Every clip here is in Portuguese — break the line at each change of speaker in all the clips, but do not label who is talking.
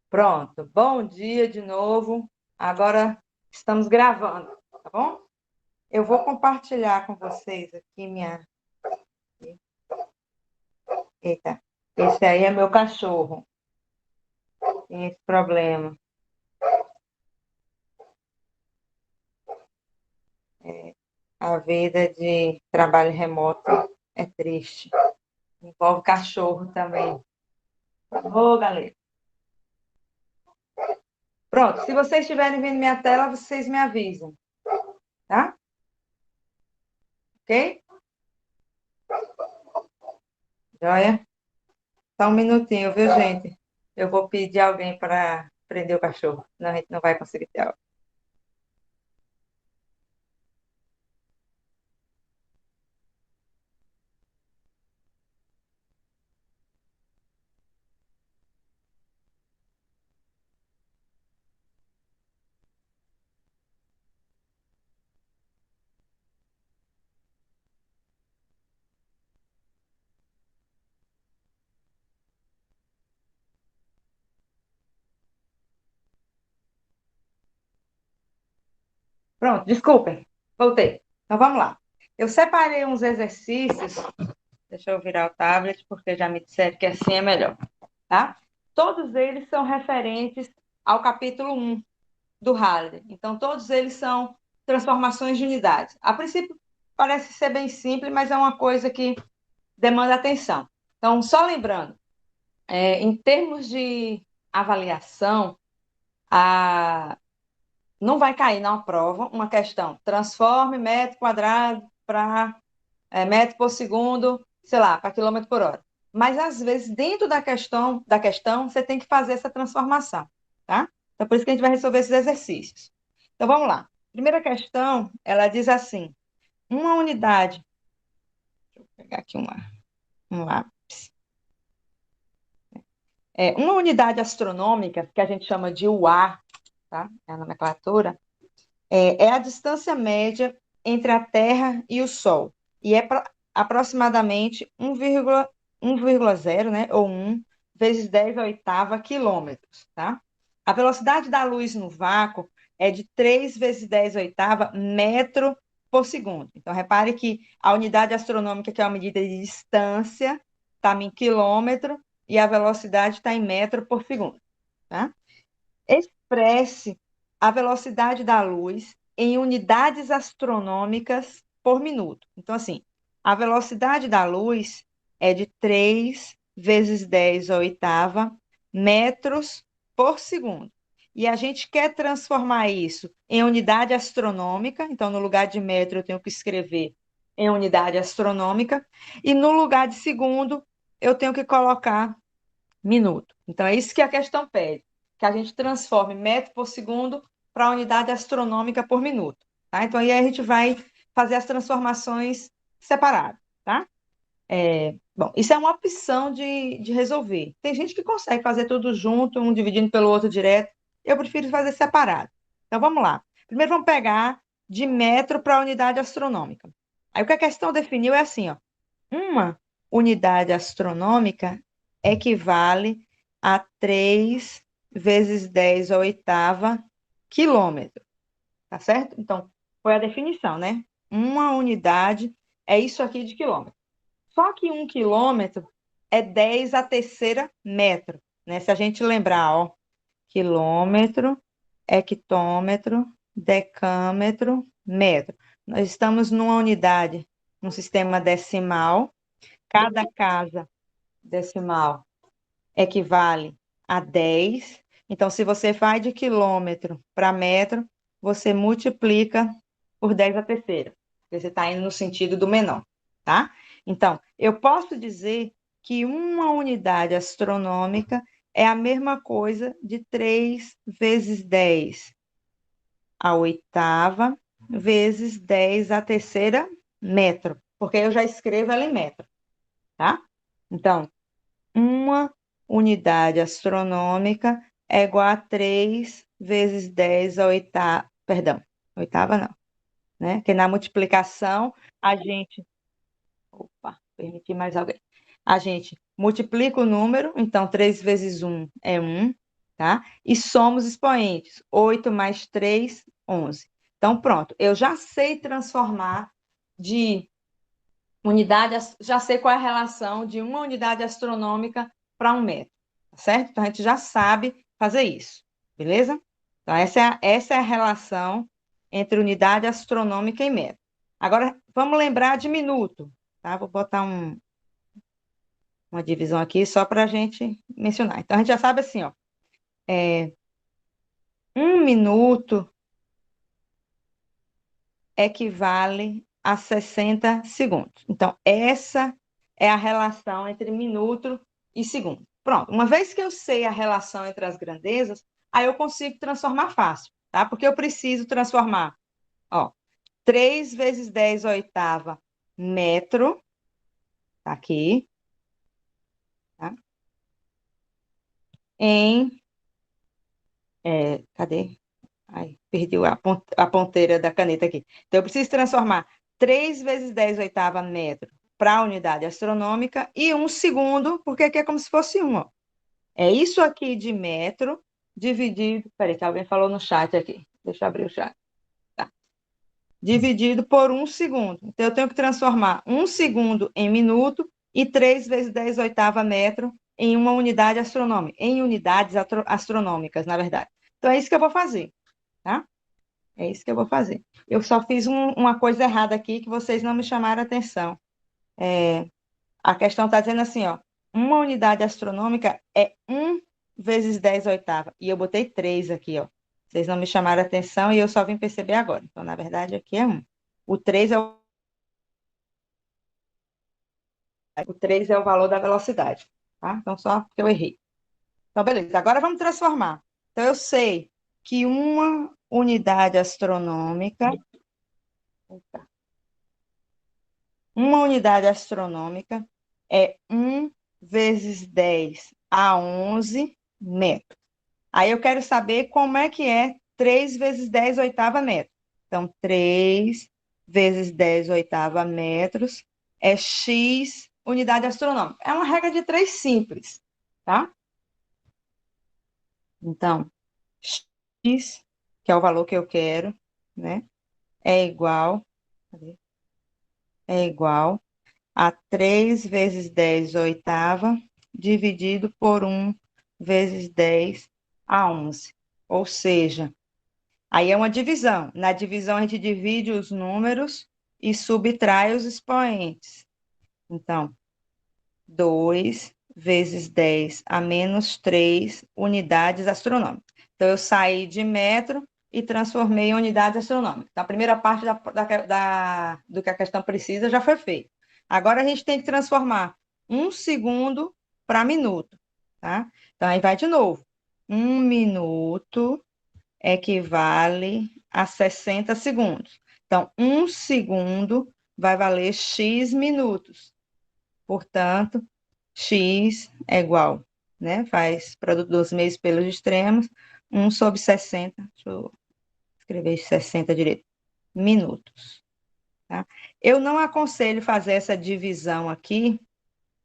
Pronto, bom dia de novo. Agora estamos gravando, tá bom? Eu vou compartilhar com vocês aqui minha. Eita, esse aí é meu cachorro. Tem esse problema. A vida de trabalho remoto é triste. Envolve cachorro também. Ô, galera. Pronto, se vocês estiverem vendo minha tela, vocês me avisam, tá? Ok? Joia? Só um minutinho, viu, gente? Eu vou pedir alguém para prender o cachorro, senão a gente não vai conseguir ter aula. Pronto, desculpem, voltei. Então vamos lá. Eu separei uns exercícios, deixa eu virar o tablet, porque já me disseram que assim é melhor, tá? Todos eles são referentes ao capítulo 1 do Halliday. Então, todos eles são transformações de unidades. A princípio, parece ser bem simples, mas é uma coisa que demanda atenção. Então, só lembrando, em termos de avaliação, a não vai cair na prova uma questão, transforme metro quadrado para metro por segundo, sei lá, para quilômetro por hora. Mas, às vezes, dentro da questão, você tem que fazer essa transformação, tá? Então, por isso que a gente vai resolver esses exercícios. Então, vamos lá. Primeira questão, ela diz assim, uma unidade, deixa eu pegar aqui um lápis, uma unidade astronômica, que a gente chama de UA, tá? É a nomenclatura, é a distância média entre a Terra e o Sol, e é aproximadamente 1,0, né, ou 1 vezes 10 a oitava quilômetros, tá? A velocidade da luz no vácuo é de 3 vezes 10 a oitava metro por segundo. Então, repare que a unidade astronômica, que é uma medida de distância, está em quilômetro, e a velocidade está em metro por segundo, tá? Expresse a velocidade da luz em unidades astronômicas por minuto. Então, assim, a velocidade da luz é de 3 vezes 10 a oitava metros por segundo. E a gente quer transformar isso em unidade astronômica, então, no lugar de metro, eu tenho que escrever em unidade astronômica, e no lugar de segundo, eu tenho que colocar minuto. Então, é isso que a questão pede, que a gente transforme metro por segundo para a unidade astronômica por minuto. Tá? Então, aí a gente vai fazer as transformações separadas. Tá? Bom, isso é uma opção de resolver. Tem gente que consegue fazer tudo junto, um dividindo pelo outro direto. Eu prefiro fazer separado. Então, vamos lá. Primeiro, vamos pegar de metro para a unidade astronômica. Aí, o que a questão definiu é assim, ó, uma unidade astronômica equivale a 3 vezes 10 a oitava quilômetro, tá certo? Então, foi a definição, né? Uma unidade é isso aqui de quilômetro. Só que 1 quilômetro é 10 a terceira metro, né? Se a gente lembrar, ó, quilômetro, hectômetro, decâmetro, metro. Nós estamos numa unidade, um sistema decimal. Cada casa decimal equivale a 10. Então, se você vai de quilômetro para metro, você multiplica por 10 a terceira. Você está indo no sentido do menor, tá? Então, eu posso dizer que uma unidade astronômica é a mesma coisa de 3 vezes 10 a oitava vezes 10 a terceira metro, porque eu já escrevo ela em metro, tá? Então, uma unidade astronômica é igual a 3 vezes 10 a oitava, perdão, oitava não, né? Porque na multiplicação a gente, opa, permitir mais alguém. A gente multiplica o número, então 3 vezes 1 é 1, tá? E somos expoentes. 8 mais 3, 11. Então, pronto. Eu já sei transformar de unidade, já sei qual é a relação de uma unidade astronômica para um metro, tá certo? Então, a gente já sabe fazer isso, beleza? Então, essa é a relação entre unidade astronômica e metro. Agora, vamos lembrar de minuto, tá? Vou botar uma divisão aqui só para a gente mencionar. Então, a gente já sabe assim, ó, 1 minuto equivale a 60 segundos. Então, essa é a relação entre minuto e segundo. Pronto, uma vez que eu sei a relação entre as grandezas, aí eu consigo transformar fácil, tá? Porque eu preciso transformar, ó, 3 vezes 10 oitava metro, tá aqui, tá? Em, cadê? Ai, perdi a ponteira da caneta aqui. Então, eu preciso transformar 3 vezes 10 oitava metro para a unidade astronômica e 1 segundo, porque aqui é como se fosse um, ó. É isso aqui de metro dividido. Peraí, que alguém falou no chat aqui. Deixa eu abrir o chat. Tá. Dividido por 1 segundo. Então, eu tenho que transformar 1 segundo em minuto e 3 vezes 10 oitava metro em uma unidade astronômica, em unidades astronômicas, na verdade. Então, é isso que eu vou fazer, tá? É isso que eu vou fazer. Eu só fiz uma coisa errada aqui que vocês não me chamaram a atenção. A questão está dizendo assim, ó, uma unidade astronômica é 1 vezes 10 oitava. E eu botei 3 aqui, ó. Vocês não me chamaram a atenção e eu só vim perceber agora. Então, na verdade, aqui é 1. O 3 é o valor da velocidade, tá? Então, só porque eu errei. Então, beleza. Agora vamos transformar. Então, eu sei que uma unidade astronômica. Opa, uma unidade astronômica é 1 vezes 10 a 11 metros. Aí eu quero saber como é que é 3 vezes 10 oitava metro. Então, 3 vezes 10 oitava metros é x unidade astronômica. É uma regra de 3 simples, tá? Então, x, que é o valor que eu quero, né? É igual, é igual a 3 vezes 10 oitava, dividido por 1 vezes 10 a 11. Ou seja, aí é uma divisão. Na divisão, a gente divide os números e subtrai os expoentes. Então, 2 vezes 10 a menos 3 unidades astronômicas. Então, eu saí de metro e transformei em unidade astronômica. Então, a primeira parte do que a questão precisa já foi feita. Agora, a gente tem que transformar 1 segundo para minuto, tá? Então, aí vai de novo. 1 minuto equivale a 60 segundos. Então, 1 segundo vai valer x minutos. Portanto, x é igual, né? Faz produto dos meios pelos extremos, 1 sobre 60, deixa eu escrever 60 direito, minutos, tá? Eu não aconselho fazer essa divisão aqui,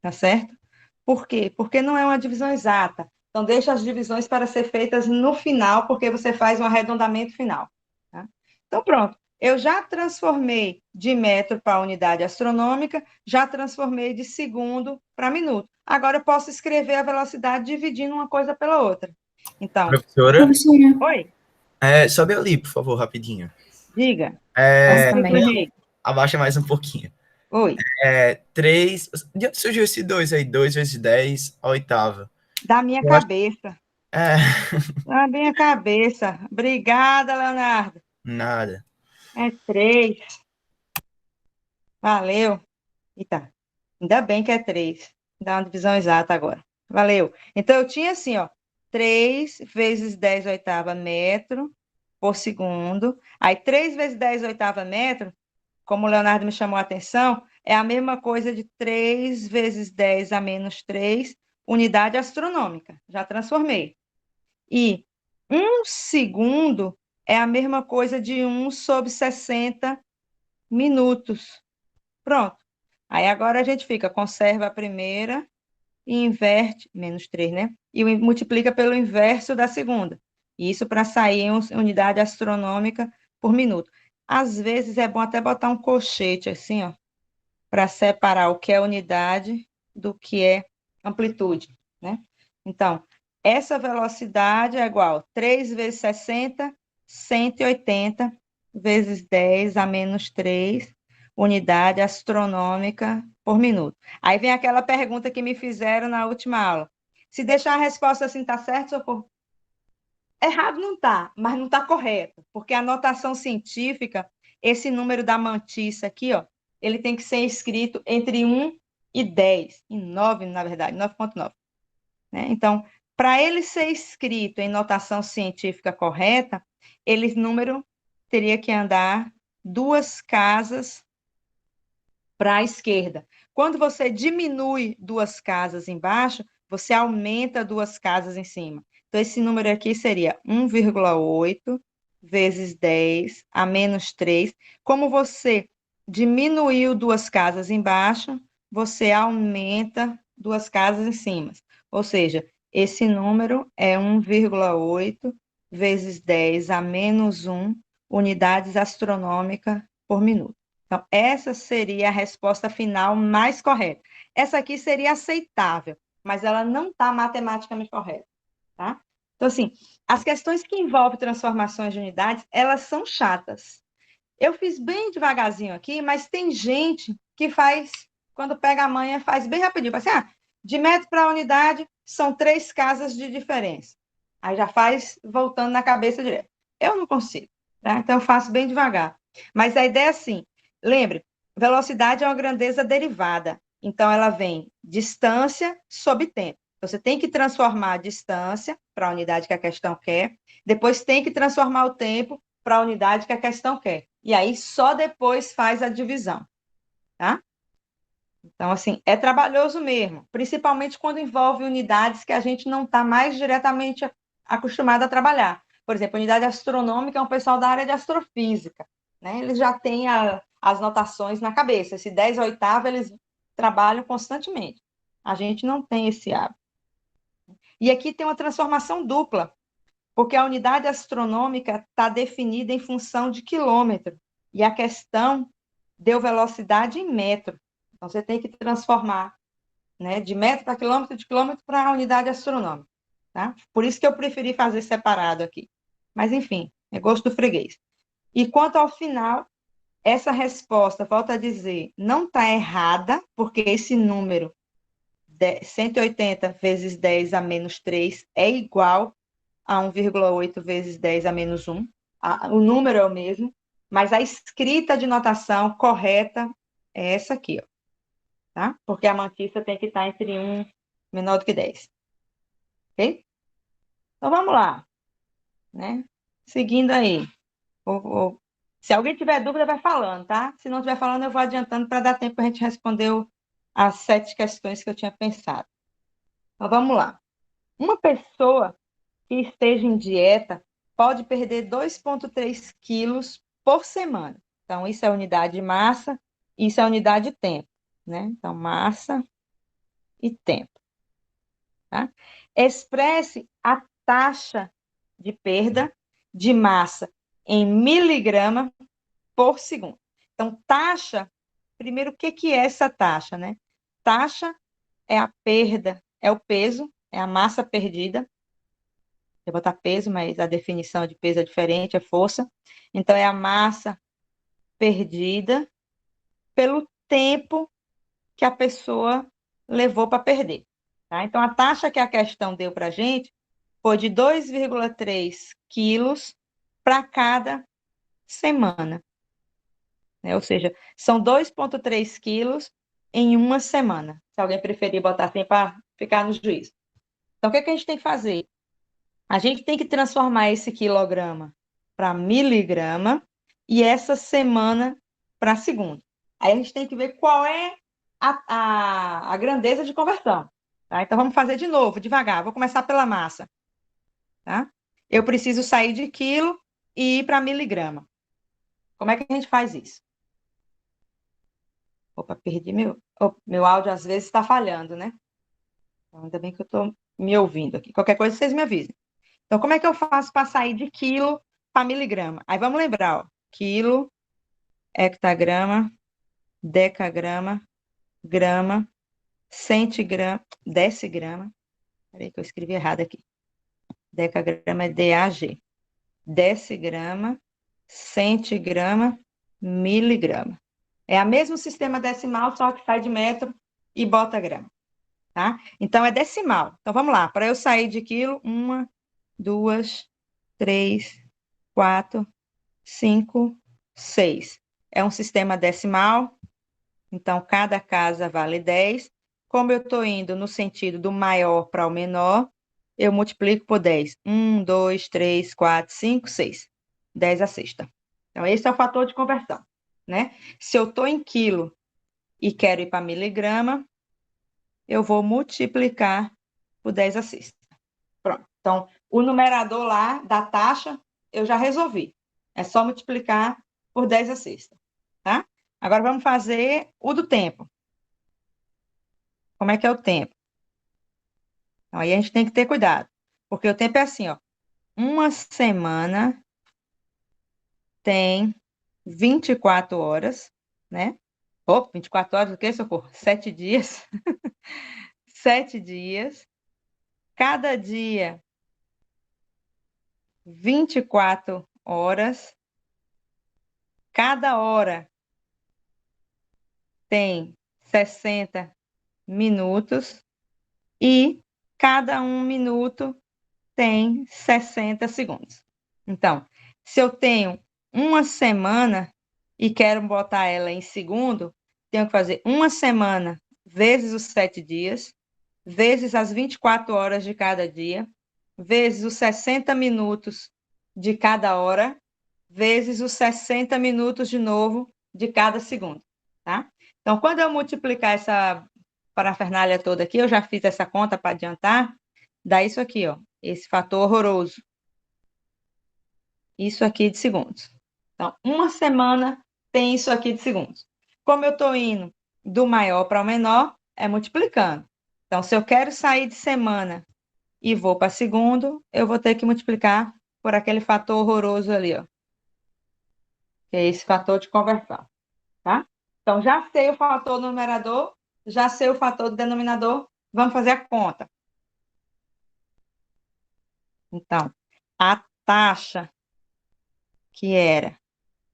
tá certo? Por quê? Porque não é uma divisão exata. Então, deixa as divisões para ser feitas no final, porque você faz um arredondamento final, tá? Então, pronto. Eu já transformei de metro para unidade astronômica, já transformei de segundo para minuto. Agora eu posso escrever a velocidade dividindo uma coisa pela outra. Então,
Professora,
oi,
sobe ali, por favor, rapidinho.
diga.
É,
Onde eu errei?
abaixa mais um pouquinho.
Oi,
3. De onde surgiu esse 2 aí? 2 vezes 10 a oitava.
da minha
Eu acho,
cabeça.
é,
Da minha cabeça. Obrigada, Leonardo.
nada.
É 3. Valeu. Eita, ainda bem que é 3. Dá uma divisão exata agora. Valeu. Então, eu tinha assim, ó, 3 vezes 10 oitava metro por segundo. Aí, 3 vezes 10 oitava metro, como o Leonardo me chamou a atenção, é a mesma coisa de 3 vezes 10 a menos 3, unidade astronômica. Já transformei. E 1 segundo é a mesma coisa de 1 sobre 60 minutos. Pronto. Aí agora a gente fica, conserva a primeira, e inverte, menos 3, né? E multiplica pelo inverso da segunda. Isso para sair em unidade astronômica por minuto. Às vezes é bom até botar um colchete assim, ó, para separar o que é unidade do que é amplitude, né? Então, essa velocidade é igual a 3 vezes 60, 180 vezes 10 a menos 3 unidade astronômica por minuto. Aí vem aquela pergunta que me fizeram na última aula. Se deixar a resposta assim, tá certo, Socorro? Errado não tá, mas não tá correto, porque a notação científica, esse número da mantissa aqui, ó, ele tem que ser escrito entre 1 e 10, em 9, na verdade, 9,9, né? Então, para ele ser escrito em notação científica correta, ele número teria que andar 2 casas para a esquerda. Quando você diminui 2 casas embaixo, você aumenta 2 casas em cima. Então, esse número aqui seria 1,8 vezes 10 a menos 3. Como você diminuiu 2 casas embaixo, você aumenta 2 casas em cima. Ou seja, esse número é 1,8 vezes 10 a menos 1 unidades astronômicas por minuto. Então, essa seria a resposta final mais correta. Essa aqui seria aceitável, mas ela não está matematicamente correta, tá? Então, assim, as questões que envolvem transformações de unidades, elas são chatas. Eu fiz bem devagarzinho aqui, mas tem gente que faz, quando pega a manha, faz bem rapidinho. Fala assim, de metro para unidade, são 3 casas de diferença. Aí já faz voltando na cabeça direto. Eu não consigo, tá? Então, eu faço bem devagar. Mas a ideia é assim, lembre, velocidade é uma grandeza derivada. Então, ela vem distância sobre tempo. Então, você tem que transformar a distância para a unidade que a questão quer, depois tem que transformar o tempo para a unidade que a questão quer. E aí, só depois faz a divisão, tá? Então, assim, é trabalhoso mesmo, principalmente quando envolve unidades que a gente não está mais diretamente acostumado a trabalhar. Por exemplo, unidade astronômica é um pessoal da área de astrofísica, né? Eles já têm as notações na cabeça. Esse 10 oitava, eles trabalham constantemente. A gente não tem esse hábito. E aqui tem uma transformação dupla, porque a unidade astronômica está definida em função de quilômetro, e a questão deu velocidade em metro. Então, você tem que transformar, né, de metro para quilômetro, de quilômetro para a unidade astronômica. Tá? Por isso que eu preferi fazer separado aqui. Mas, enfim, é gosto do freguês. E quanto ao final, essa resposta, volto a dizer, não está errada, porque esse número, 180 vezes 10 a menos 3, é igual a 1,8 vezes 10 a menos 1. O número é o mesmo, mas a escrita de notação correta é essa aqui, ó, tá? Porque a mantissa tem que estar entre 1 menor do que 10. Ok? Então vamos lá, né? Seguindo aí. Se alguém tiver dúvida, vai falando, tá? Se não estiver falando, eu vou adiantando para dar tempo para a gente responder as 7 questões que eu tinha pensado. Então vamos lá. Uma pessoa que esteja em dieta pode perder 2,3 quilos por semana. Então, isso é unidade de massa, isso é unidade de tempo, né? Então, massa e tempo, tá? Expresse a taxa de perda de massa em miligrama por segundo. Então, taxa, primeiro, o que é essa taxa, né? Taxa é a perda, é o peso, é a massa perdida. Eu vou botar peso, mas a definição de peso é diferente, é força. Então, é a massa perdida pelo tempo que a pessoa levou para perder. Tá? Então, a taxa que a questão deu para a gente foi de 2,3 quilos para cada semana. Né? Ou seja, são 2,3 quilos em uma semana. Se alguém preferir botar assim para ficar no juízo. Então, o que a gente tem que fazer? A gente tem que transformar esse quilograma para miligrama e essa semana para segundo. Aí a gente tem que ver qual é a grandeza de conversão. Tá? Então, vamos fazer de novo, devagar. Vou começar pela massa. Tá? Eu preciso sair de quilo e ir para miligrama. Como é que a gente faz isso? Opa, perdi meu áudio, às vezes está falhando, né? Então, ainda bem que eu estou me ouvindo aqui. Qualquer coisa, vocês me avisem. Então, como é que eu faço para sair de quilo para miligrama? Aí vamos lembrar, ó. Quilo, hectagrama, decagrama, grama, centigrama, decigrama. Peraí que eu escrevi errado aqui. Decagrama é DAG. Decigrama, centigrama, miligrama. É o mesmo sistema decimal, só que sai de metro e bota grama, tá? Então, é decimal. Então, vamos lá. Para eu sair de quilo, 1, 2, 3, 4, 5, 6. É um sistema decimal, então cada casa vale 10. Como eu estou indo no sentido do maior para o menor, eu multiplico por 10. 1, 2, 3, 4, 5, 6. 10 a sexta. Então, esse é o fator de conversão, né? Se eu estou em quilo e quero ir para miligrama, eu vou multiplicar por 10 a sexta. Pronto. Então, o numerador lá da taxa, eu já resolvi. É só multiplicar por 10 a sexta, tá? Agora vamos fazer o do tempo. Como é que é o tempo? Então, aí a gente tem que ter cuidado, porque o tempo é assim, ó. Uma semana tem 24 horas, né? 24 horas, o quê, socorro? 7 dias. 7 dias. Cada dia, 24 horas. Cada hora tem 60 minutos e cada 1 minuto tem 60 segundos. Então, se eu tenho uma semana e quero botar ela em segundo, tenho que fazer uma semana vezes os 7 dias, vezes as 24 horas de cada dia, vezes os 60 minutos de cada hora, vezes os 60 minutos de novo de cada segundo, tá? Então, quando eu multiplicar essa parafernália toda aqui, eu já fiz essa conta para adiantar, dá isso aqui, ó, esse fator horroroso. Isso aqui de segundos. Então, uma semana tem isso aqui de segundos. Como eu estou indo do maior para o menor, é multiplicando. Então, se eu quero sair de semana e vou para segundo, eu vou ter que multiplicar por aquele fator horroroso ali, ó. Que é esse fator de conversão, tá? Então, já sei o fator do numerador, já sei o fator do denominador, vamos fazer a conta. Então, a taxa que era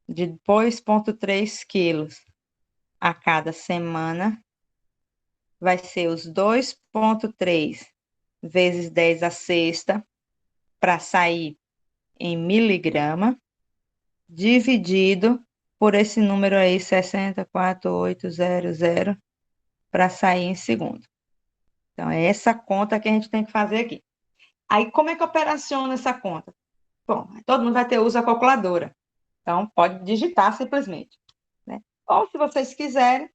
de 2,3 quilos a cada semana vai ser os 2,3 vezes 10 a sexta, para sair em miligrama, dividido por esse número aí, 60,4800, para sair em segundo. Então, é essa conta que a gente tem que fazer aqui. Aí, como é que operaciona essa conta? Bom, todo mundo vai ter uso da calculadora. Então, pode digitar simplesmente, né? Ou, se vocês quiserem,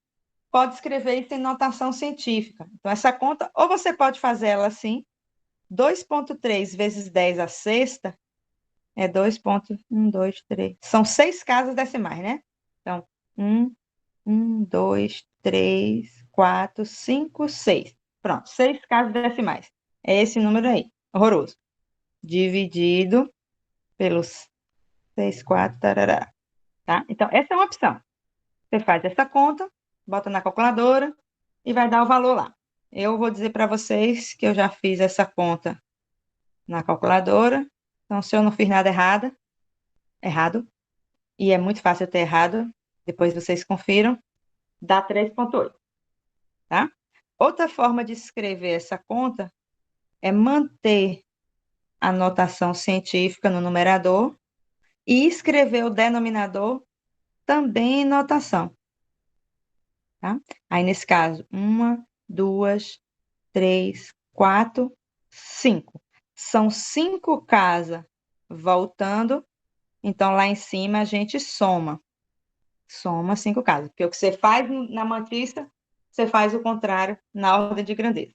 pode escrever isso em notação científica. Então, essa conta, ou você pode fazer ela assim, 2,3 vezes 10 a sexta é 2,123. São 6 casas decimais, né? Então, 1, 2, 3, 4, 5, 6. Pronto, 6 casas decimais. É esse número aí, horroroso. Dividido pelos 6, 4, tarará. Tá? Então, essa é uma opção. Você faz essa conta, bota na calculadora e vai dar o valor lá. Eu vou dizer para vocês que eu já fiz essa conta na calculadora. Então, se eu não fiz nada errado, e é muito fácil eu ter errado, depois vocês confiram, dá 3,8, tá? Outra forma de escrever essa conta é manter a notação científica no numerador e escrever o denominador também em notação, tá? Aí, nesse caso, 1, 2, 3, 4, 5. São 5 casas voltando, então lá em cima a gente soma. Soma 5 casas, porque o que você faz na mantiça, você faz o contrário na ordem de grandeza.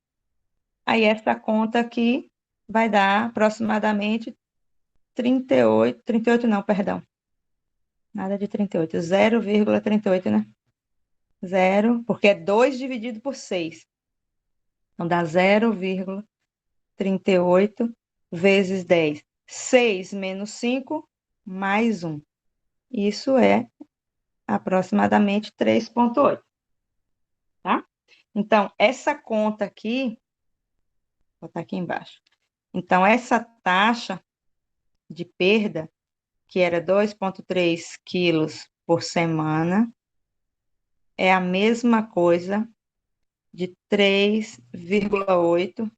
Aí essa conta aqui vai dar aproximadamente 38 não, perdão. Nada de 38, 0,38, né? 0, porque é 2 dividido por 6. Então, dá 0,38 vezes 10. 6 menos 5, mais 1. Isso é aproximadamente 3,8. Tá? Então, essa conta aqui, vou botar aqui embaixo. Então, essa taxa de perda, que era 2,3 quilos por semana, é a mesma coisa de 3,8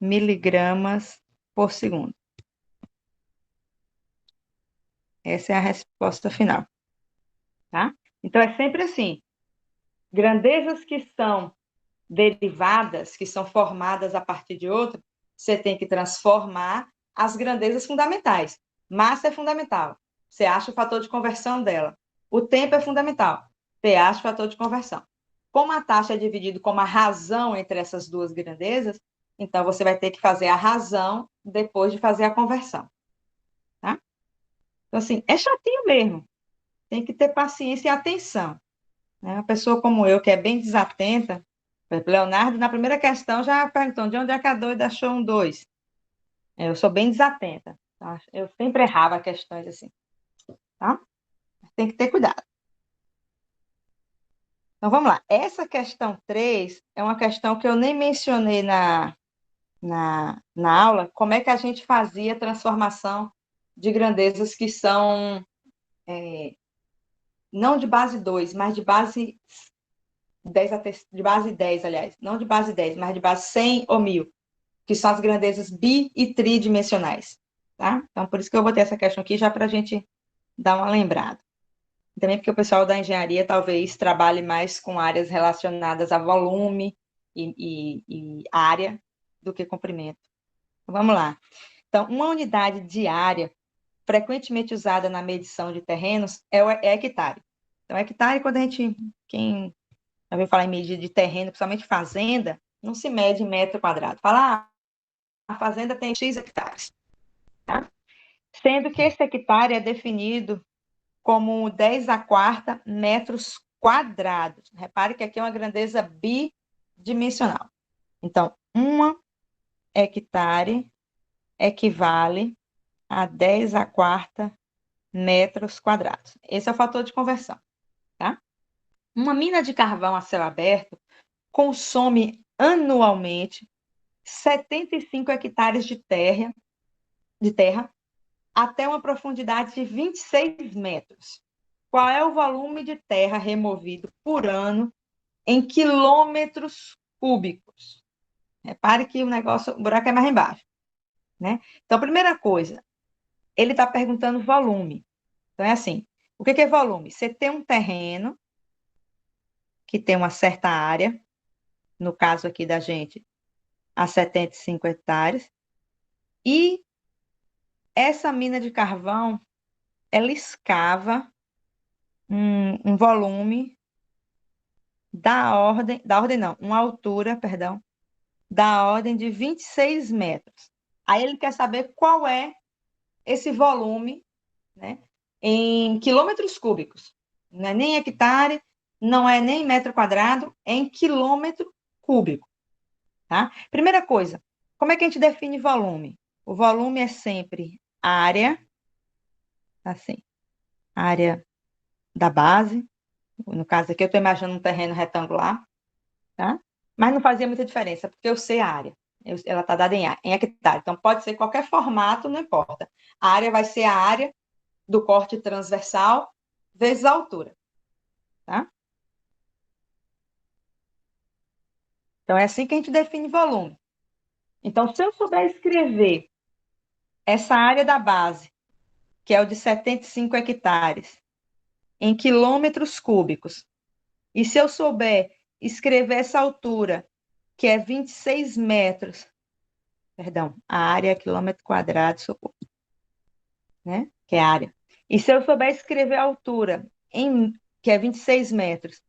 miligramas por segundo. Essa é a resposta final, tá? Então, é sempre assim, grandezas que são derivadas, que são formadas a partir de outra, você tem que transformar as grandezas fundamentais. Massa é fundamental, você acha o fator de conversão dela. O tempo é fundamental, você acha o fator de conversão. Como a taxa é dividida como a razão entre essas duas grandezas, então você vai ter que fazer a razão depois de fazer a conversão. Tá? Então, assim, é chatinho mesmo. Tem que ter paciência e atenção. Né? Uma pessoa como eu, que é bem desatenta, por exemplo, Leonardo, na primeira questão, já perguntou de onde é que a doida achou um 2. Eu sou bem desatenta. Tá? Eu sempre errava questões assim. Tá? Tem que ter cuidado. Então, vamos lá. Essa questão 3 é uma questão que eu nem mencionei na aula, como é que a gente fazia a transformação de grandezas que são não de base 2, mas de base 10, de base 10, aliás, não de base 10, mas de base 100 ou 1000, que são as grandezas bi e tridimensionais, tá? Então, por isso que eu botei essa questão aqui, já para a gente dar uma lembrada. Também porque o pessoal da engenharia talvez trabalhe mais com áreas relacionadas a volume e área do que comprimento. Então, vamos lá. Então, uma unidade de área frequentemente usada na medição de terrenos é hectare. Então, hectare, quando quem já ouviu falar em medida de terreno, principalmente fazenda, não se mede em metro quadrado. Fala, a fazenda tem X hectares. Tá? Sendo que esse hectare é definido como 10 a quarta metros quadrados. Repare que aqui é uma grandeza bidimensional. Então, 1 hectare equivale a 10 a quarta metros quadrados. Esse é o fator de conversão. Tá? Uma mina de carvão a céu aberto consome anualmente 75 hectares de terra até uma profundidade de 26 metros. Qual é o volume de terra removido por ano em quilômetros cúbicos? Repare que o buraco é mais embaixo. Né? Então, primeira coisa, ele está perguntando volume. Então, é assim, o que é volume? Você tem um terreno que tem uma certa área, no caso aqui da gente, a 75 hectares, e essa mina de carvão, ela escava um volume uma altura, perdão, da ordem de 26 metros. Aí ele quer saber qual é esse volume, né, em quilômetros cúbicos. Não é nem hectare, não é nem metro quadrado, é em quilômetro cúbico. Tá? Primeira coisa, como é que a gente define volume? O volume é sempre área, assim, área da base. No caso aqui, eu estou imaginando um terreno retangular, tá? Mas não fazia muita diferença, porque eu sei a área. Ela está dada em hectare. Então, pode ser qualquer formato, não importa. A área vai ser a área do corte transversal vezes a altura. Tá? Então, é assim que a gente define volume. Então, se eu souber escrever essa área da base, que é o de 75 hectares, em quilômetros cúbicos, e se eu souber escrever essa altura, que é 26 metros, perdão, a área é quilômetro quadrado, né? Que é a área. E se eu souber escrever a altura, que é 26 metros,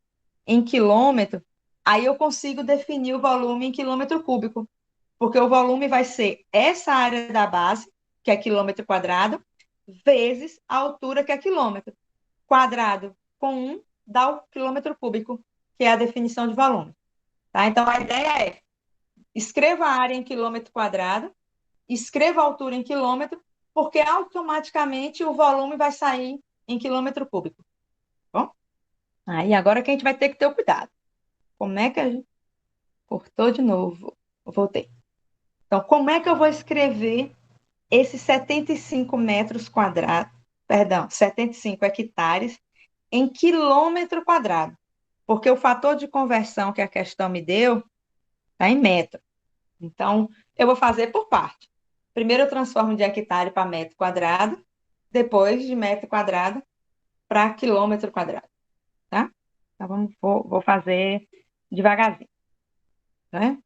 em quilômetro, aí eu consigo definir o volume em quilômetro cúbico, porque o volume vai ser essa área da base, que é quilômetro quadrado, vezes a altura, que é quilômetro. Quadrado com 1 dá o quilômetro cúbico, que é a definição de volume. Tá? Então, a ideia é escreva a área em quilômetro quadrado, escreva a altura em quilômetro, porque automaticamente o volume vai sair em quilômetro cúbico. Bom, aí agora que a gente vai ter que ter o cuidado. Como é que a gente... Cortou de novo. Voltei. Então, como é que eu vou escrever esses 75 metros quadrados, perdão, 75 hectares em quilômetro quadrado? Porque o fator de conversão que a questão me deu está em metro. Então, eu vou fazer por parte. Primeiro eu transformo de hectare para metro quadrado, depois de metro quadrado para quilômetro quadrado, tá? Então, vou fazer devagarzinho, né?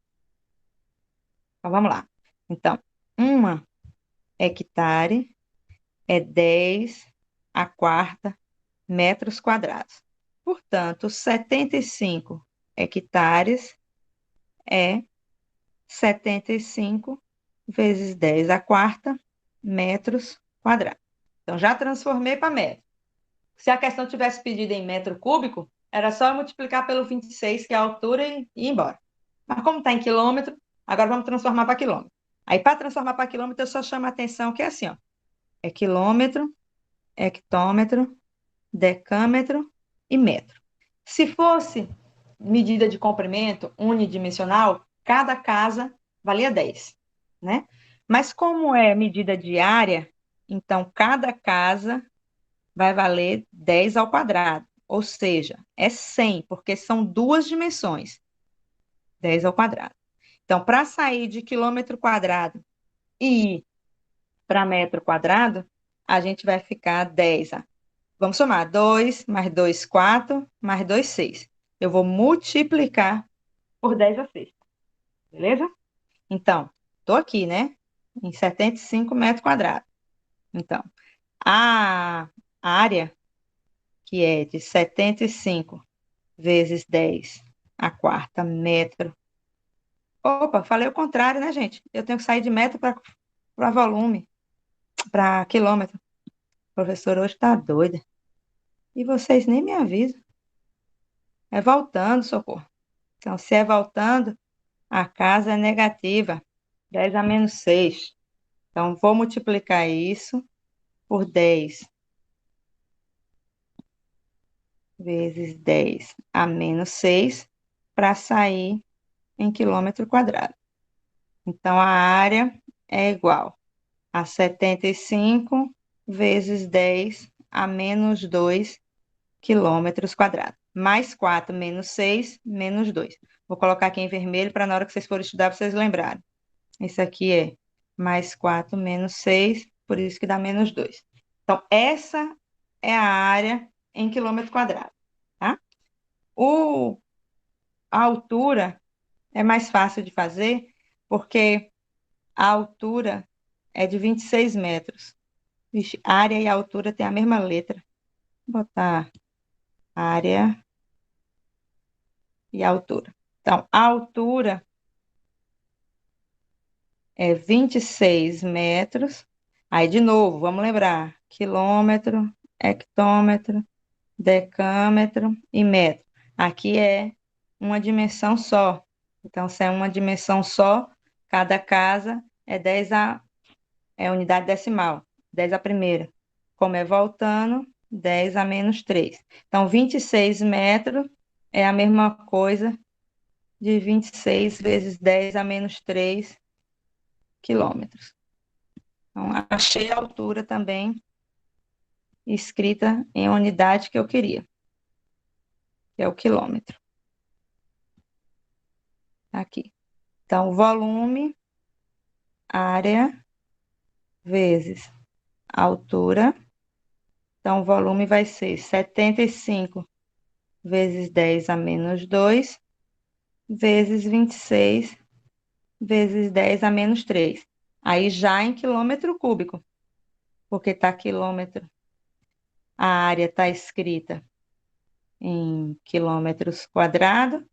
Então, vamos lá. Então, uma hectare é 10 a quarta metros quadrados. Portanto, 75 hectares é 75 vezes 10 a quarta metros quadrados. Então, já transformei para metro. Se a questão tivesse pedido em metro cúbico, era só eu multiplicar pelo 26, que é a altura, e ir embora. Mas como está em quilômetro, agora vamos transformar para quilômetro. Aí, para transformar para quilômetro, eu só chamo a atenção que é assim, ó. É quilômetro, hectômetro, decâmetro e metro. Se fosse medida de comprimento unidimensional, cada casa valia 10, né? Mas como é medida de área, então cada casa vai valer 10 ao quadrado, ou seja, é 100, porque são duas dimensões, 10 ao quadrado. Então, para sair de quilômetro quadrado e ir para metro quadrado, a gente vai ficar 10. Vamos somar 2 mais 2, 4, mais 2, 6. Eu vou multiplicar por 10 a sexta, beleza? Então, estou aqui, né? Em 75 metros quadrados. Então, a área, que é de 75 vezes 10 a quarta metro. Opa, falei o contrário, né, gente? Eu tenho que sair de metro para volume, para quilômetro. O professor hoje está doida. E vocês nem me avisam. É voltando, socorro. Então, se é voltando, a casa é negativa. 10 a menos 6. Então, vou multiplicar isso por 10 vezes 10 a menos 6 para sair em quilômetro quadrado. Então, a área é igual a 75 vezes 10 a menos 2 quilômetros quadrados. Mais 4 menos 6, menos 2. Vou colocar aqui em vermelho para na hora que vocês forem estudar, vocês lembrarem. Isso aqui é mais 4 menos 6, por isso que dá menos 2. Então, essa é a área em quilômetro quadrado, tá? A altura é mais fácil de fazer, porque a altura é de 26 metros. Vixe, área e altura têm a mesma letra. Vou botar área e altura. Então, a altura é 26 metros. Aí, de novo, vamos lembrar: quilômetro, hectômetro, decâmetro e metro. Aqui é uma dimensão só. Então, se é uma dimensão só, cada casa é 10 a é unidade decimal, 10 a primeira. Como é voltando, 10 a menos 3. Então, 26 metros é a mesma coisa de 26 vezes 10 a menos 3 quilômetros. Então, achei a altura também escrita em unidade que eu queria, que é o quilômetro. Aqui. Então, volume, área, vezes altura. Então, o volume vai ser 75 vezes 10 a menos 2, vezes 26 vezes 10 a menos 3. Aí já em quilômetro cúbico, porque está quilômetro. A área está escrita em quilômetros quadrados,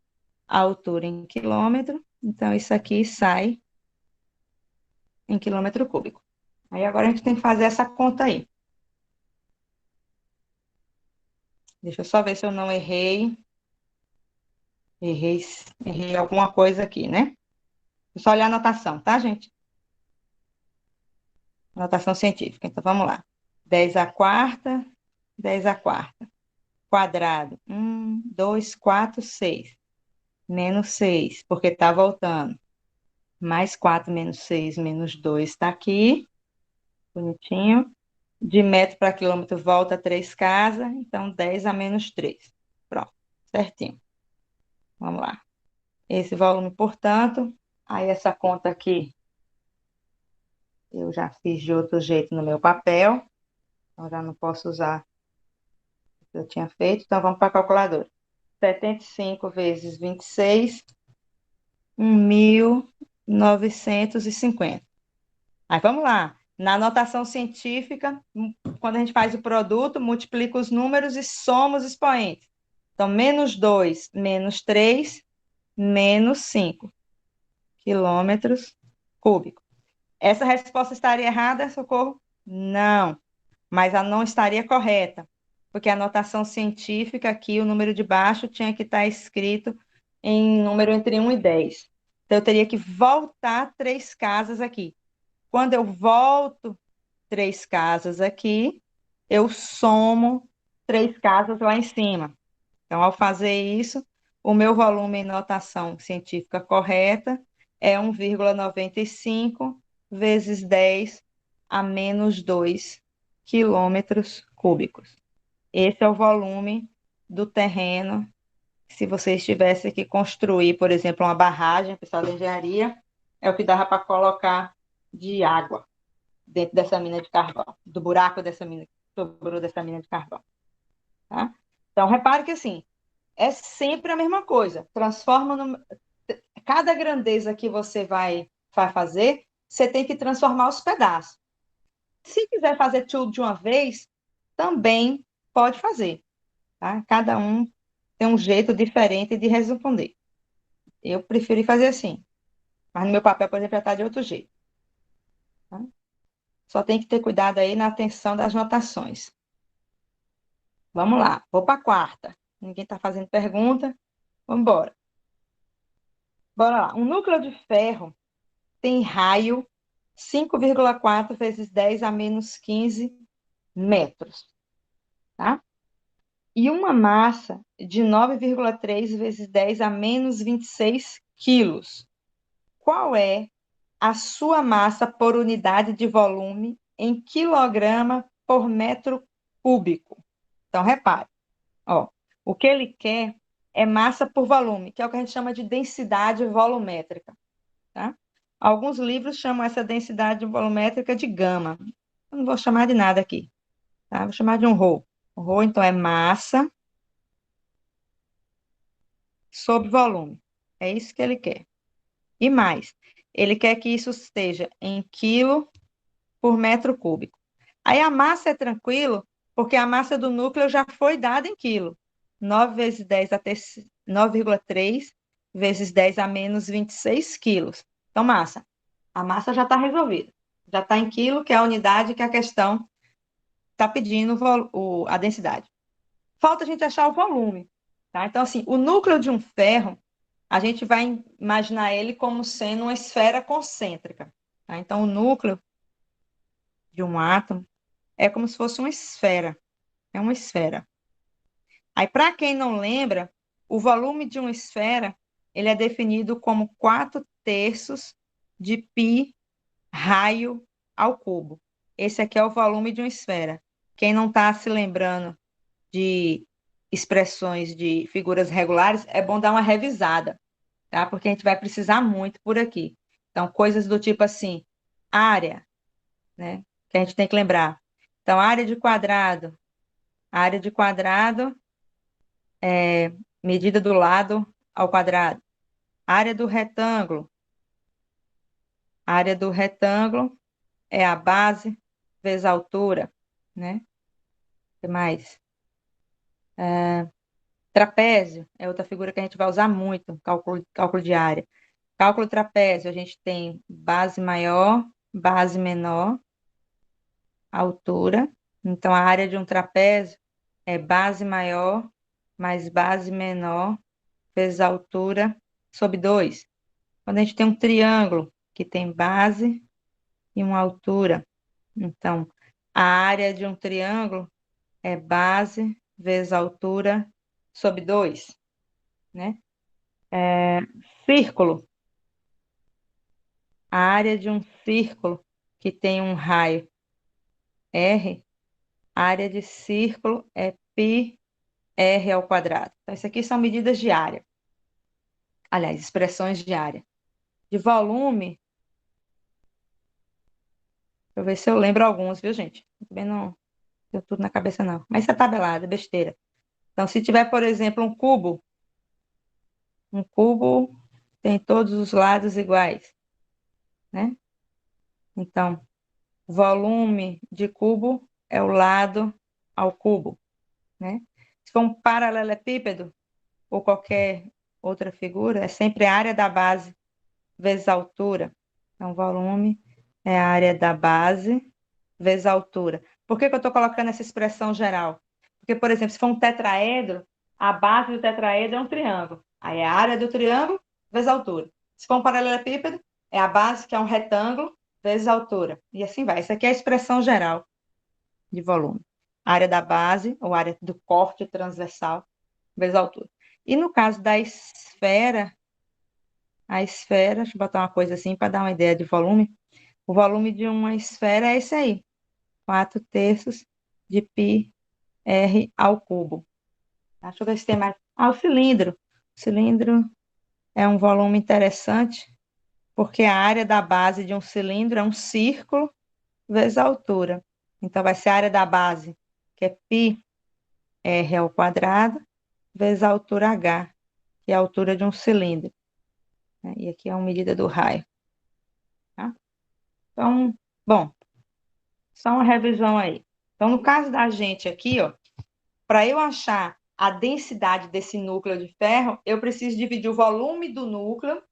a altura em quilômetro. Então, isso aqui sai em quilômetro cúbico. Aí agora a gente tem que fazer essa conta aí. Deixa eu só ver se eu não errei. Errei alguma coisa aqui, né? Só olhar a anotação, tá, gente? Anotação científica. Então, vamos lá. 10 à quarta, 10 à quarta. Quadrado. 2, 4, 6. Menos 6, porque está voltando. Mais 4 menos 6 menos 2 está aqui. Bonitinho. De metro para quilômetro volta 3 casas. Então, 10 a menos 3. Pronto. Certinho. Vamos lá. Esse volume, portanto, aí essa conta aqui eu já fiz de outro jeito no meu papel. Então, já não posso usar o que eu tinha feito. Então, vamos para a calculadora. 75 vezes 26, 1.950. Aí, vamos lá. Na notação científica, quando a gente faz o produto, multiplica os números e soma os expoentes. Então, menos 2, menos 3, menos 5 quilômetros cúbicos. Essa resposta estaria errada, Socorro? Não, mas ela não estaria correta, porque a notação científica aqui, o número de baixo tinha que estar escrito em número entre 1 e 10. Então, eu teria que voltar 3 casas aqui. Quando eu volto 3 casas aqui, eu somo 3 casas lá em cima. Então, ao fazer isso, o meu volume em notação científica correta é 1,95 vezes 10 a menos 2 quilômetros cúbicos. Esse é o volume do terreno. Se você estivesse que construir, por exemplo, uma barragem, pessoal da engenharia, é o que dava para colocar de água dentro dessa mina de carvão, do buraco dessa mina, que sobrou dessa mina de carvão. Tá? Então, repare que assim, é sempre a mesma coisa. Transforma no... Cada grandeza que você vai fazer, você tem que transformar os pedaços. Se quiser fazer tudo de uma vez, também pode fazer. Tá? Cada um tem um jeito diferente de responder. Eu preferi fazer assim. Mas no meu papel, por exemplo, já está de outro jeito. Tá? Só tem que ter cuidado aí na atenção das notações. Vamos lá, vou para a quarta. Ninguém está fazendo pergunta. Vamos embora. Bora lá. Um núcleo de ferro tem raio 5,4 vezes 10 a menos 15 metros. Tá? E uma massa de 9,3 vezes 10 a menos 26 quilos. Qual é a sua massa por unidade de volume em quilograma por metro cúbico? Então, repare, ó, o que ele quer é massa por volume, que é o que a gente chama de densidade volumétrica. Tá? Alguns livros chamam essa densidade volumétrica de gama. Eu não vou chamar de nada aqui. Tá? Vou chamar de um ρ. O ρ, então, é massa sobre volume. É isso que ele quer. E mais, ele quer que isso esteja em quilo por metro cúbico. Aí a massa é tranquilo, porque a massa do núcleo já foi dada em quilo. 9 vezes 10 a ter 9,3 vezes 10 a menos 26 quilos. Então, massa. A massa já está resolvida. Já está em quilo, que é a unidade que a questão está pedindo a densidade. Falta a gente achar o volume. Tá? Então, assim, o núcleo de um ferro, a gente vai imaginar ele como sendo uma esfera concêntrica. Tá? Então, o núcleo de um átomo é como se fosse uma esfera. É uma esfera. Aí, para quem não lembra, o volume de uma esfera, ele é definido como 4/3 de π raio ao cubo. Esse aqui é o volume de uma esfera. Quem não está se lembrando de expressões de figuras regulares, é bom dar uma revisada, tá? Porque a gente vai precisar muito por aqui. Então, coisas do tipo assim, área, né? Que a gente tem que lembrar. Então, área de quadrado é medida do lado ao quadrado. Área do retângulo é a base vezes a altura, né? O que mais? Trapézio é outra figura que a gente vai usar muito, cálculo de área. Cálculo trapézio, a gente tem base maior, base menor, altura. Então, a área de um trapézio é base maior mais base menor vezes a altura sobre 2. Quando a gente tem um triângulo que tem base e uma altura, então a área de um triângulo é base vezes altura sobre 2, né? Círculo, a área de um círculo que tem um raio R, a área de círculo é πr ao quadrado. Então, isso aqui são medidas de área. Aliás, expressões de área. De volume, deixa eu ver se eu lembro alguns, viu, gente? Também não deu tudo na cabeça, não. Mas isso é tabelada, besteira. Então, se tiver, por exemplo, um cubo tem todos os lados iguais, né? Então, volume de cubo é o lado ao cubo, né? Se for um paralelepípedo ou qualquer outra figura, é sempre a área da base vezes a altura. Então, volume é a área da base vezes a altura. Por que que eu estou colocando essa expressão geral? Porque, por exemplo, se for um tetraedro, a base do tetraedro é um triângulo. Aí é a área do triângulo vezes a altura. Se for um paralelepípedo, é a base, que é um retângulo, vezes a altura. E assim vai. Isso aqui é a expressão geral de volume. Área da base, ou área do corte transversal, vezes a altura. E no caso da esfera, a esfera, deixa eu botar uma coisa assim para dar uma ideia de volume. O volume de uma esfera é esse aí, 4 terços de πr ao cubo. Tá? Deixa eu ver se tem mais. Ah, o cilindro. O cilindro é um volume interessante, porque a área da base de um cilindro é um círculo vezes a altura. Então, vai ser a área da base, que é πr ao quadrado, vezes a altura h, que é a altura de um cilindro. Né? E aqui é uma medida do raio. Tá? Então, bom, só uma revisão aí. Então, no caso da gente aqui, ó, para eu achar a densidade desse núcleo de ferro, eu preciso dividir o volume do núcleo,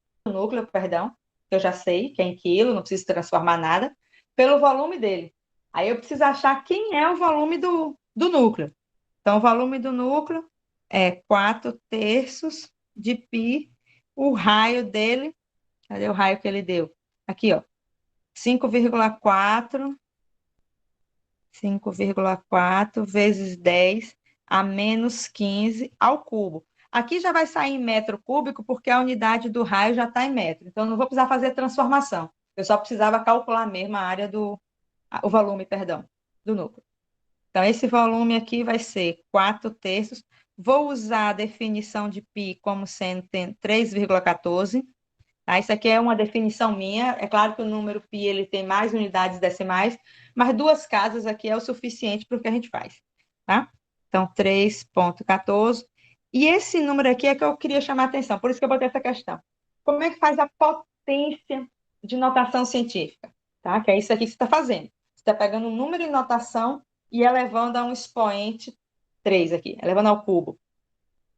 perdão, que eu já sei, que é em quilo, não preciso transformar nada, pelo volume dele. Aí eu preciso achar quem é o volume do núcleo. Então, o volume do núcleo é 4 terços de π, o raio dele, cadê o raio que ele deu? Aqui, ó, 5,4 vezes 10 a menos 15 ao cubo. Aqui já vai sair em metro cúbico, porque a unidade do raio já está em metro. Então, não vou precisar fazer transformação. Eu só precisava calcular mesmo a área o volume, perdão, do núcleo. Então, esse volume aqui vai ser 4 terços. Vou usar a definição de π como sendo 3,14. Tá? Isso aqui é uma definição minha. É claro que o número π ele tem mais unidades decimais, mas 2 casas aqui é o suficiente para o que a gente faz. Tá? Então, 3,14. E esse número aqui é que eu queria chamar a atenção, por isso que eu botei essa questão. Como é que faz a potência de notação científica? Tá? Que é isso aqui que você está fazendo. Você está pegando um número em notação e elevando a um expoente 3 aqui, elevando ao cubo.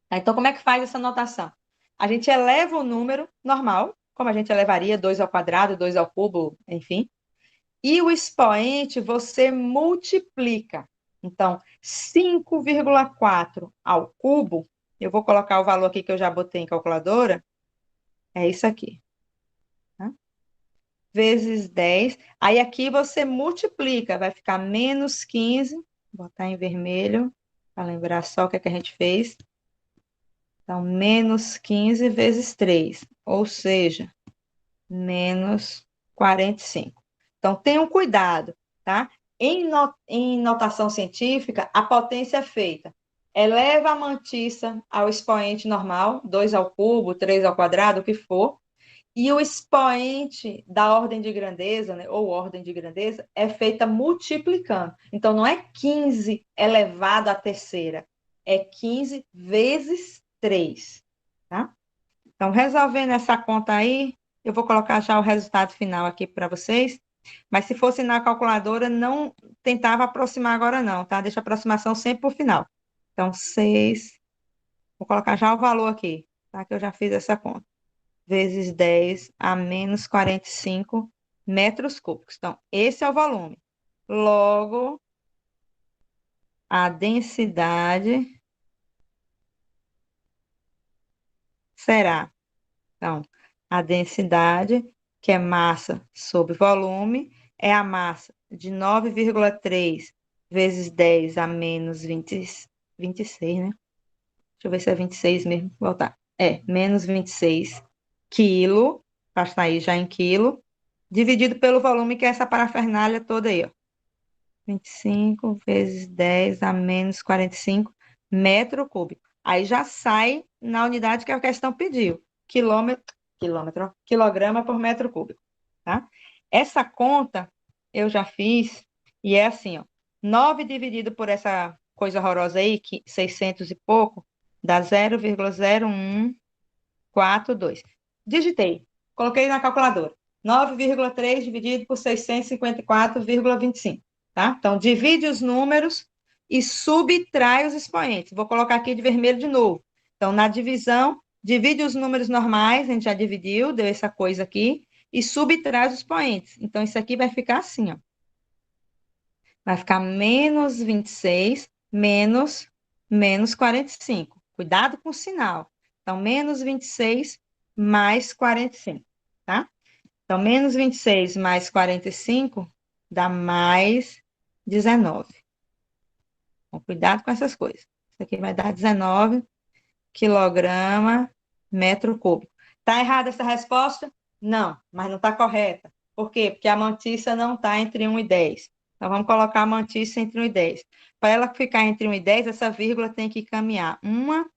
Tá? Então, como é que faz essa notação? A gente eleva o número normal, como a gente elevaria 2 ao quadrado, 2 ao cubo, enfim. E o expoente você multiplica. Então, 5,4 ao cubo, eu vou colocar o valor aqui que eu já botei em calculadora, é isso aqui. Tá? Vezes 10. Aí aqui você multiplica, vai ficar menos 15, vou botar em vermelho, para lembrar só o que, é que a gente fez. Então, menos 15 vezes 3, ou seja, menos 45. Então, tenham cuidado, tá? Em notação científica, a potência é feita. Eleva a mantissa ao expoente normal, 2 ao cubo, 3 ao quadrado, o que for, e o expoente da ordem de grandeza, né, ou ordem de grandeza, é feita multiplicando. Então, não é 15 elevado à terceira, é 15 vezes 3, tá? Então, resolvendo essa conta aí, eu vou colocar já o resultado final aqui para vocês, mas se fosse na calculadora, não tentava aproximar agora não, tá? Deixa a aproximação sempre por final. Então, 6, vou colocar já o valor aqui, tá? Que eu já fiz essa conta. Vezes 10 a menos 45 metros cúbicos. Então, esse é o volume. Logo, a densidade será, então, A densidade, que é massa sobre volume, é a massa de 9,3 vezes 10 a menos 26, né? Deixa eu ver se é 26 mesmo. Voltar. Menos 26 quilo, para estar aí já em quilo, dividido pelo volume, que é essa parafernália toda aí, ó. 25 vezes 10 a menos 45 metro cúbico. Aí já sai na unidade que a questão pediu. Quilograma por metro cúbico, tá? Essa conta eu já fiz e é assim, ó. 9 dividido por essa coisa horrorosa aí, que 600 e pouco, dá 0,0142. Digitei, coloquei na calculadora. 9,3 dividido por 654,25, tá? Então, divide os números e subtrai os expoentes. Vou colocar aqui de vermelho de novo. Então, na divisão, divide os números normais, a gente já dividiu, deu essa coisa aqui, e subtrai os expoentes. Então, isso aqui vai ficar assim, ó. Vai ficar menos 26 menos 45. Cuidado com o sinal. Então, menos 26 mais 45, tá? Então, menos 26 mais 45 dá mais 19. Então, cuidado com essas coisas. Isso aqui vai dar 19 quilograma metro cúbico. Está errada essa resposta? Não, mas não está correta. Por quê? Porque a mantiça não está entre 1 e 10. Então, vamos colocar a mantiça entre 1 e 10. Para ela ficar entre 1 e 10, essa vírgula tem que caminhar. Uma,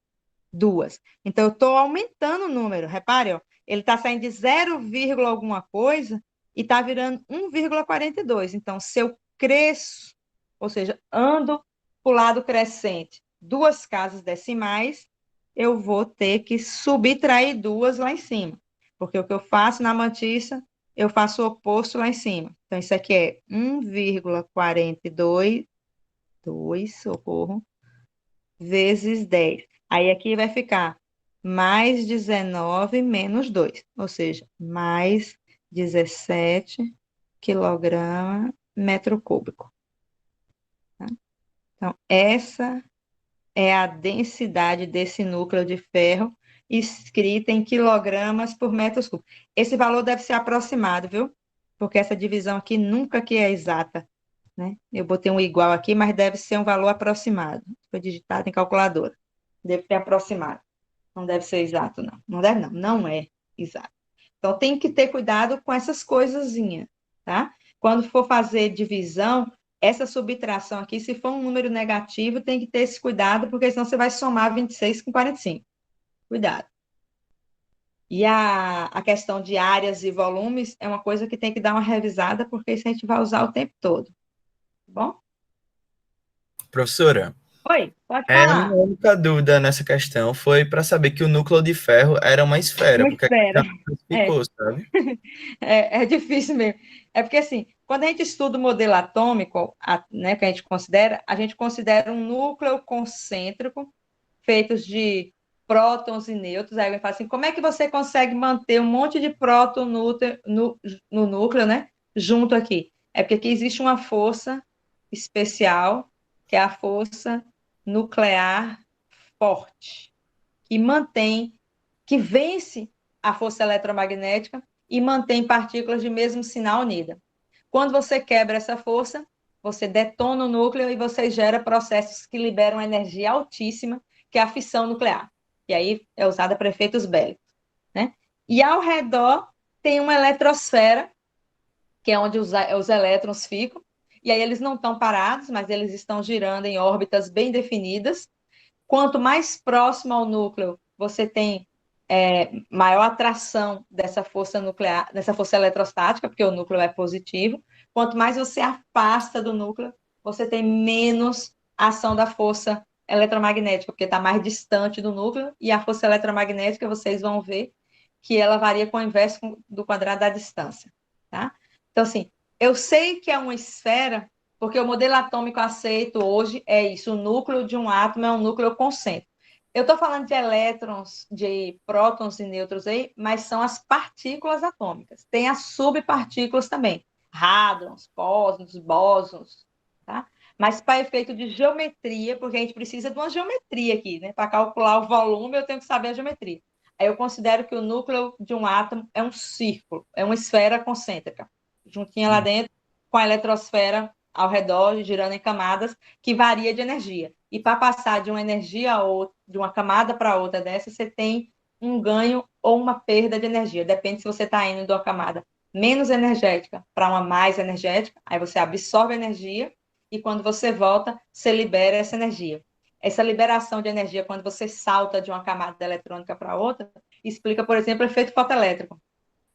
duas. Então, eu estou aumentando o número. Repare, ó, ele está saindo de 0, alguma coisa e está virando 1,42. Então, se eu cresço, ou seja, ando para o lado crescente, duas casas decimais, eu vou ter que subtrair duas lá em cima. Porque o que eu faço na mantiça, eu faço o oposto lá em cima. Então, isso aqui é 1,42, socorro, vezes 10. Aí aqui vai ficar mais 19 menos 2, ou seja, mais 17 quilograma metro cúbico. Tá? Então, essa é a densidade desse núcleo de ferro escrita em quilogramas por metros cúbicos. Esse valor deve ser aproximado, viu? Porque essa divisão aqui nunca que é exata, né? Eu botei um igual aqui, mas deve ser um valor aproximado. Foi digitado em calculadora. Deve ser aproximado. Não deve ser exato, não. Não deve, não. Não é exato. Então, tem que ter cuidado com essas coisazinhas, tá? Quando for fazer divisão, essa subtração aqui, se for um número negativo, tem que ter esse cuidado, porque senão você vai somar 26 com 45. Cuidado. E a questão de áreas e volumes é uma coisa que tem que dar uma revisada, porque isso a gente vai usar o tempo todo. Tá bom?
Professora,
Oi, pode
a
falar.
minha única dúvida nessa questão foi para saber que o núcleo de ferro era uma esfera,
Uma
porque a gente
esfera.
já
É,
explicou, sabe?
é difícil mesmo. É porque, assim, quando a gente estuda o modelo atômico, né, que a gente considera um núcleo concêntrico feito de prótons e nêutrons. Aí vai falar assim, como é que você consegue manter um monte de próton no núcleo, né, junto aqui? É porque aqui existe uma força especial, que é a força nuclear forte, que mantém, que vence a força eletromagnética e mantém partículas de mesmo sinal unida. Quando você quebra essa força, você detona o núcleo e você gera processos que liberam energia altíssima, que é a fissão nuclear. E aí é usada para efeitos bélicos, né? E ao redor tem uma eletrosfera, que é onde os elétrons ficam, e aí eles não estão parados, mas eles estão girando em órbitas bem definidas. Quanto mais próximo ao núcleo você tem maior atração dessa força nuclear, dessa força eletrostática, porque o núcleo é positivo. Quanto mais você afasta do núcleo, você tem menos ação da força eletromagnética, porque está mais distante do núcleo, e a força eletromagnética, vocês vão ver que ela varia com o inverso do quadrado da distância, tá? Então, assim, eu sei que é uma esfera, porque o modelo atômico aceito hoje é isso, o núcleo de um átomo é um núcleo concêntrico. Eu estou falando de elétrons, de prótons e nêutrons aí, mas são as partículas atômicas. Tem as subpartículas também, hadrons, pósons, bósons, tá? Mas para efeito de geometria, porque a gente precisa de uma geometria aqui, né? Para calcular o volume, eu tenho que saber a geometria. Aí eu considero que o núcleo de um átomo é um círculo, é uma esfera concêntrica, juntinha lá dentro, com a eletrosfera ao redor, girando em camadas, que varia de energia. E para passar de uma energia a outra, de uma camada para outra dessa, você tem um ganho ou uma perda de energia. Depende se você está indo de uma camada menos energética para uma mais energética, aí você absorve energia e quando você volta, você libera essa energia. Essa liberação de energia, quando você salta de uma camada eletrônica para outra, explica, por exemplo, o efeito fotoelétrico,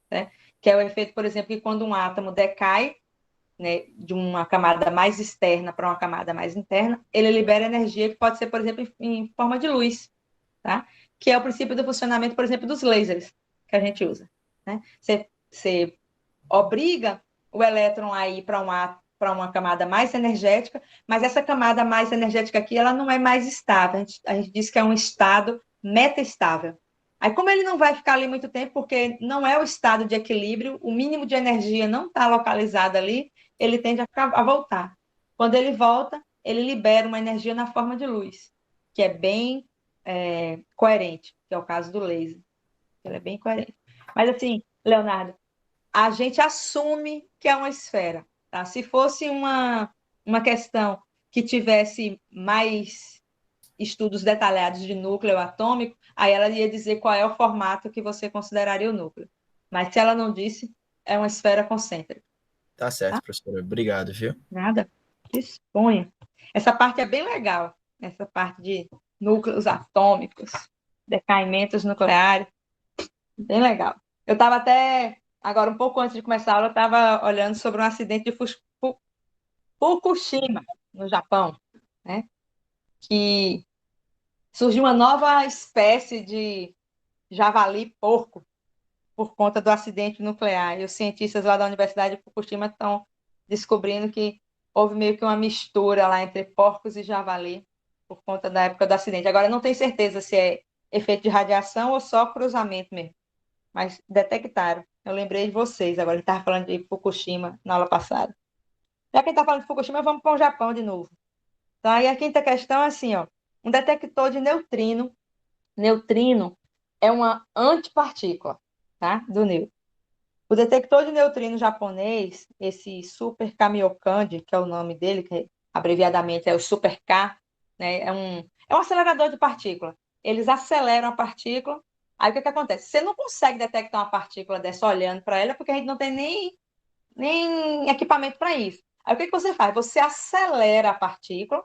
né? Que é o efeito, por exemplo, que quando um átomo decai, né, de uma camada mais externa para uma camada mais interna, ele libera energia que pode ser, por exemplo, em forma de luz, tá? Que é o princípio do funcionamento, por exemplo, dos lasers que a gente usa, né? Você obriga o elétron a ir para uma camada mais energética, mas essa camada mais energética aqui, ela não é mais estável. A gente diz que é um estado metaestável. Aí, como ele não vai ficar ali muito tempo, porque não é o estado de equilíbrio, o mínimo de energia não está localizado ali, ele tende a voltar. Quando ele volta, ele libera uma energia na forma de luz, que é bem coerente, que é o caso do laser. Ele é bem coerente. Mas, assim, Leonardo, a gente assume que é uma esfera. Tá? Se fosse uma questão que tivesse mais estudos detalhados de núcleo atômico, aí ela ia dizer qual é o formato que você consideraria o núcleo. Mas se ela não disse, é uma esfera concêntrica.
Tá
Tá?
certo, professora. Obrigado, viu?
Nada. Disponha. Essa parte é bem legal. Essa parte de núcleos atômicos, decaimentos nucleares. Bem legal. Eu estava até, agora um pouco antes de começar a aula, eu estava olhando sobre um acidente de Fukushima, no Japão, né? Que surgiu uma nova espécie de javali-porco por conta do acidente nuclear. E os cientistas lá da Universidade de Fukushima estão descobrindo que houve meio que uma mistura lá entre porcos e javali por conta da época do acidente. Agora, não tenho certeza se é efeito de radiação ou só cruzamento mesmo, mas detectaram. Eu lembrei de vocês, agora ele estava falando de Fukushima na aula passada. Já que ele está falando de Fukushima, vamos para o Japão de novo. Tá? E a quinta questão é assim, ó, um detector de neutrino. Neutrino é uma antipartícula, tá? Do nêutron. O detector de neutrino japonês, esse Super Kamiokande, que é o nome dele, que abreviadamente é o Super K, né? É um acelerador de partícula. Eles aceleram a partícula. Aí o que acontece? Você não consegue detectar uma partícula dessa olhando para ela, porque a gente não tem nem equipamento para isso. Aí o que você faz? Você acelera a partícula,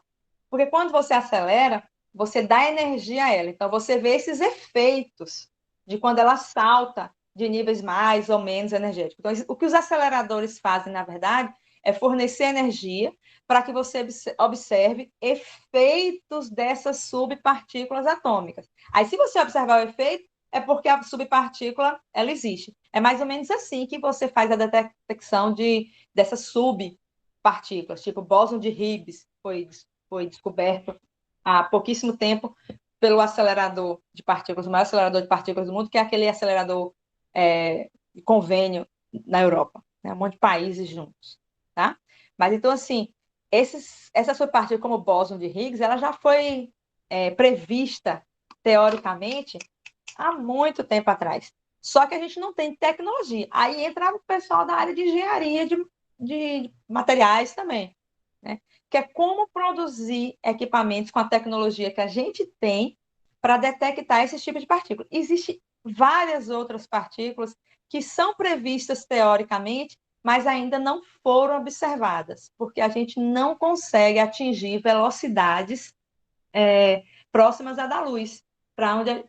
porque quando você acelera, você dá energia a ela. Então você vê esses efeitos de quando ela salta de níveis mais ou menos energéticos. Então, o que os aceleradores fazem, na verdade, é fornecer energia para que você observe efeitos dessas subpartículas atômicas. Aí, se você observar o efeito, é porque a subpartícula ela existe. É mais ou menos assim que você faz a detecção dessas subpartículas, tipo o bóson de Higgs foi descoberto há pouquíssimo tempo pelo acelerador de partículas, o maior acelerador de partículas do mundo, que é aquele acelerador de convênio na Europa, né? Um monte de países juntos, tá? Mas então, assim, essa subpartícula como o bóson de Higgs, ela já foi prevista, teoricamente, há muito tempo atrás. Só que a gente não tem tecnologia. Aí entra o pessoal da área de engenharia de materiais também, né? Que é como produzir equipamentos com a tecnologia que a gente tem para detectar esses tipos de partículas. Existem várias outras partículas que são previstas teoricamente, mas ainda não foram observadas, porque a gente não consegue atingir velocidades próximas à da luz, para onde,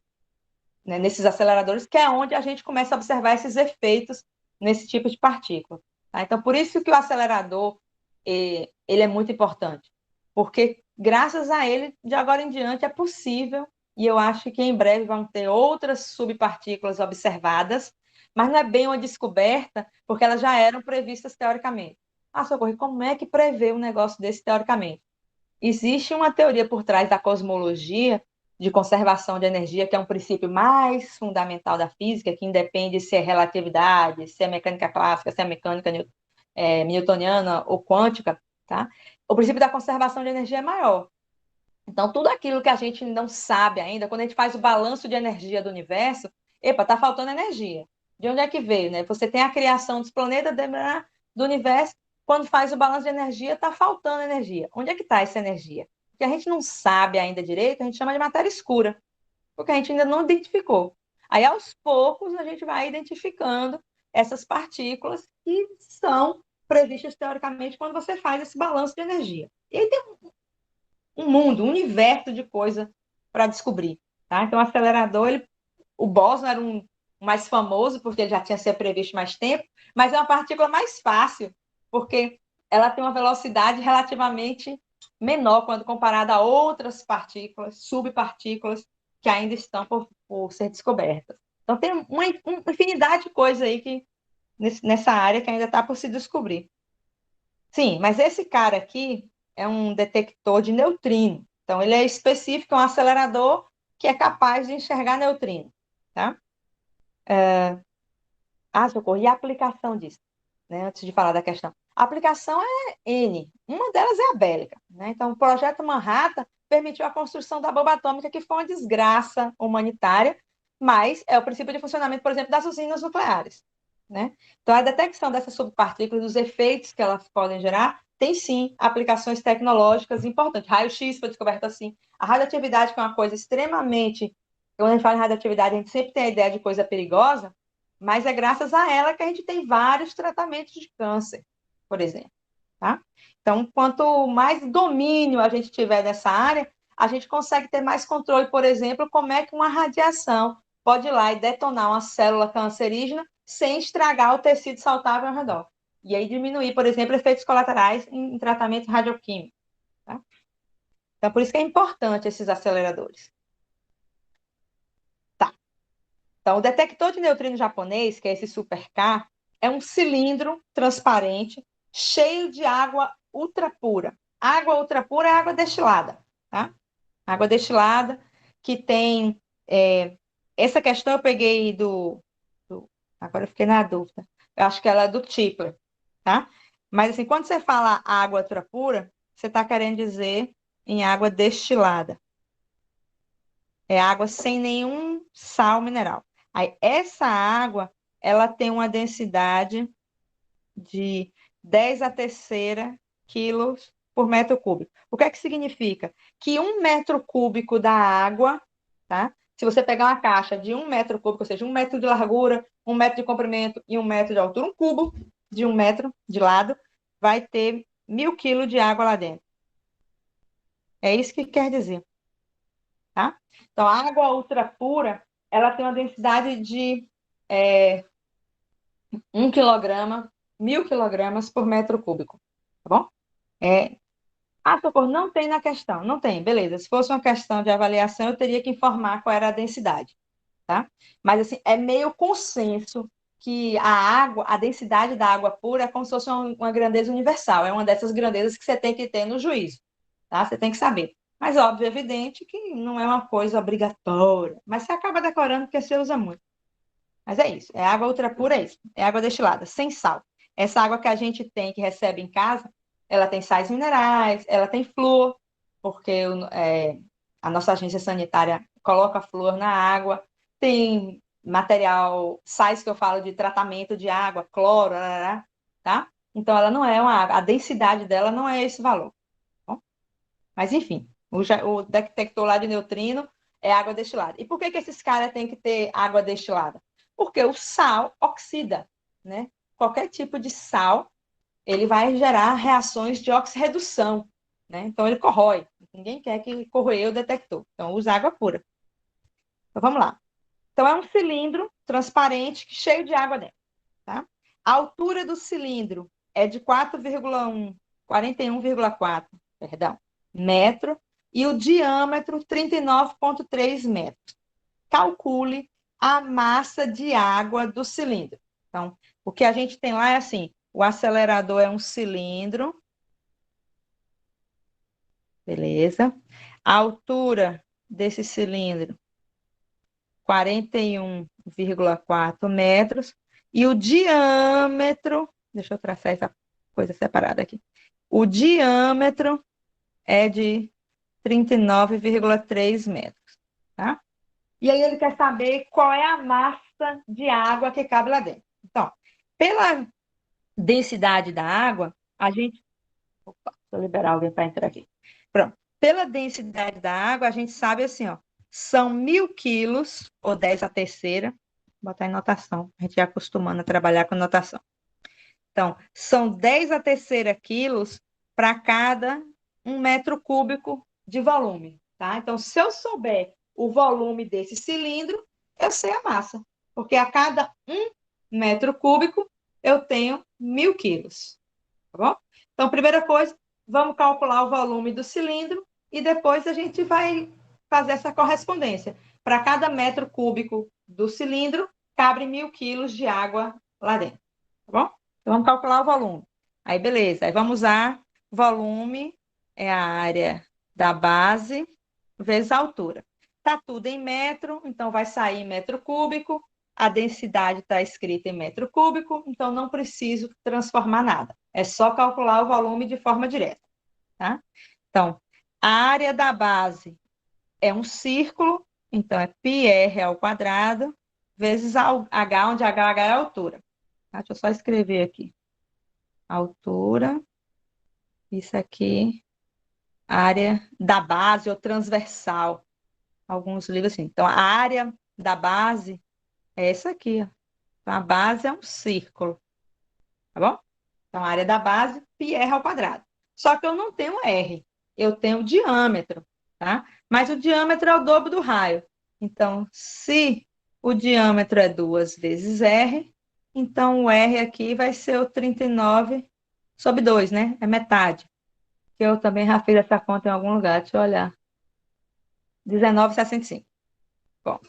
né, nesses aceleradores, que é onde a gente começa a observar esses efeitos nesse tipo de partícula. Tá? Então, por isso que o acelerador ele é muito importante, porque graças a ele, de agora em diante, é possível, e eu acho que em breve vão ter outras subpartículas observadas, mas não é bem uma descoberta, porque elas já eram previstas teoricamente. Ah, Socorro, como é que prevê um negócio desse teoricamente? Existe uma teoria por trás da cosmologia de conservação de energia, que é um princípio mais fundamental da física, que independe se é relatividade, se é mecânica clássica, se é mecânica newtoniana ou quântica, tá? O princípio da conservação de energia é maior. Então, tudo aquilo que a gente não sabe ainda, quando a gente faz o balanço de energia do universo, epa, está faltando energia. De onde é que veio, né? Você tem a criação dos planetas, do universo, quando faz o balanço de energia, está faltando energia. Onde é que está essa energia? Porque a gente não sabe ainda direito, a gente chama de matéria escura, porque a gente ainda não identificou. Aí, aos poucos, a gente vai identificando essas partículas que são previstas teoricamente quando você faz esse balanço de energia. E aí tem um mundo, um universo de coisa para descobrir. Tá? Então, o acelerador, o bóson era um mais famoso, porque ele já tinha sido previsto mais tempo, mas é uma partícula mais fácil, porque ela tem uma velocidade relativamente menor quando comparada a outras partículas, subpartículas, que ainda estão por ser descobertas. Então, tem uma infinidade de coisas aí que, nessa área que ainda está por se descobrir. Sim, mas esse cara aqui é um detector de neutrino. Então, ele é específico, é um acelerador que é capaz de enxergar neutrino. Tá? Socorro, e a aplicação disso? Né, antes de falar da questão. A aplicação é N. Uma delas é a bélica. Né? Então, o projeto Manhattan permitiu a construção da bomba atômica, que foi uma desgraça humanitária, mas é o princípio de funcionamento, por exemplo, das usinas nucleares. Né? Então, a detecção dessas subpartículas, dos efeitos que elas podem gerar, tem sim aplicações tecnológicas importantes. Raio-X foi descoberto assim. A radioatividade, que é uma coisa extremamente. Quando a gente fala em radioatividade, a gente sempre tem a ideia de coisa perigosa, mas é graças a ela que a gente tem vários tratamentos de câncer, por exemplo. Tá? Então, quanto mais domínio a gente tiver nessa área, a gente consegue ter mais controle, por exemplo, como é que uma radiação pode ir lá e detonar uma célula cancerígena sem estragar o tecido saudável ao redor. E aí diminuir, por exemplo, efeitos colaterais em tratamento radioquímico. Tá? Então, por isso que é importante esses aceleradores. Tá. Então, o detector de neutrino japonês, que é esse Super K, é um cilindro transparente, cheio de água ultrapura. Água ultrapura é água destilada, tá? Água destilada que tem... essa questão eu peguei agora eu fiquei na dúvida. Eu acho que ela é do Tipler, tá? Mas, assim, quando você fala água ultrapura, você está querendo dizer em água destilada. É água sem nenhum sal mineral. Aí, essa água, ela tem uma densidade de 10 a terceira quilos por metro cúbico. O que é que significa? Que 1 metro cúbico da água, tá? Se você pegar uma caixa de 1 metro cúbico, ou seja, 1 metro de largura, 1 metro de comprimento e 1 metro de altura, um cubo de 1 metro de lado, vai ter 1.000 quilos de água lá dentro. É isso que quer dizer. Tá? Então, a água ultra pura, ela tem uma densidade de 1 quilograma, 1.000 quilogramas por metro cúbico. Tá bom? Socorro, não tem na questão. Não tem, beleza. Se fosse uma questão de avaliação, eu teria que informar qual era a densidade. Tá? Mas, assim, é meio consenso que a água, a densidade da água pura é como se fosse uma grandeza universal. É uma dessas grandezas que você tem que ter no juízo. Tá? Você tem que saber. Mas, óbvio, é evidente que não é uma coisa obrigatória. Mas você acaba decorando porque você usa muito. Mas é isso. É água ultra pura, é isso. É água destilada, sem sal. Essa água que a gente tem, que recebe em casa, ela tem sais minerais, ela tem flúor, porque a nossa agência sanitária coloca flúor na água. Tem material, sais que eu falo de tratamento de água, cloro, tá? Então, ela não é uma água. A densidade dela não é esse valor. Mas, enfim, o detector lá de neutrino é água destilada. E por que esses caras têm que ter água destilada? Porque o sal oxida, né? Qualquer tipo de sal, ele vai gerar reações de oxirredução, né? Então, ele corrói. Ninguém quer que corroia o detector. Então, usa água pura. Então, vamos lá. Então, é um cilindro transparente cheio de água dentro, tá? A altura do cilindro é de 41,4, perdão, metro, e o diâmetro 39,3 metros. Calcule a massa de água do cilindro. Então, o que a gente tem lá é assim, o acelerador é um cilindro, beleza? A altura desse cilindro, 41,4 metros, e o diâmetro, deixa eu traçar essa coisa separada aqui, o diâmetro é de 39,3 metros, tá? E aí ele quer saber qual é a massa de água que cabe lá dentro. Então, pela densidade da água, a gente. Opa, deixa eu liberar alguém para entrar aqui. Pronto. Pela densidade da água, a gente sabe assim, ó, são 1.000 quilos, ou 10 a terceira, vou botar em notação, a gente já acostumando a trabalhar com notação. Então, são 10 a terceira quilos para cada 1 metro cúbico de volume, tá? Então, se eu souber o volume desse cilindro, eu sei a massa, porque a cada 1 metro cúbico eu tenho 1.000 quilos, tá bom? Então, primeira coisa, vamos calcular o volume do cilindro e depois a gente vai fazer essa correspondência. Para cada metro cúbico do cilindro, cabe 1.000 quilos de água lá dentro, tá bom? Então, vamos calcular o volume. Aí, beleza. Aí, vamos usar volume, é a área da base, vezes a altura. Está tudo em metro, então vai sair em metro cúbico. A densidade está escrita em metro cúbico, então não preciso transformar nada. É só calcular o volume de forma direta, tá? Então, a área da base é um círculo, então é πr ao quadrado, vezes h, onde h é a altura. Tá? Deixa eu só escrever aqui. Altura, isso aqui, área da base ou transversal. Alguns livros assim. Então, a área da base é essa aqui, ó. Então, a base é um círculo, tá bom? Então, a área da base, πr ao quadrado. Só que eu não tenho R, eu tenho diâmetro, tá? Mas o diâmetro é o dobro do raio. Então, se o diâmetro é 2 vezes R, então o R aqui vai ser o 39/2, né? É metade. Eu também já fiz essa conta em algum lugar, deixa eu olhar. 19,65. Bom,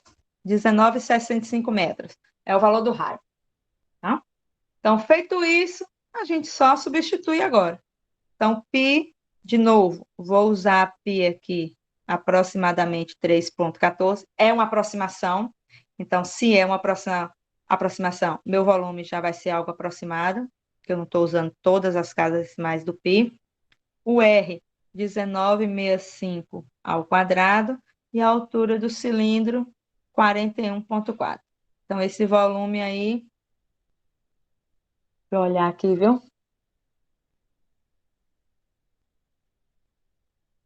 19,65 metros. É o valor do raio, tá? Então, feito isso, a gente só substitui agora. Então, π, de novo, vou usar π aqui, aproximadamente 3,14. É uma aproximação. Então, se é uma aproximação, meu volume já vai ser algo aproximado, porque eu não estou usando todas as casas decimais do π. O R, 19,65 ao quadrado, e a altura do cilindro, 41,4. Então, esse volume aí, para olhar aqui, viu?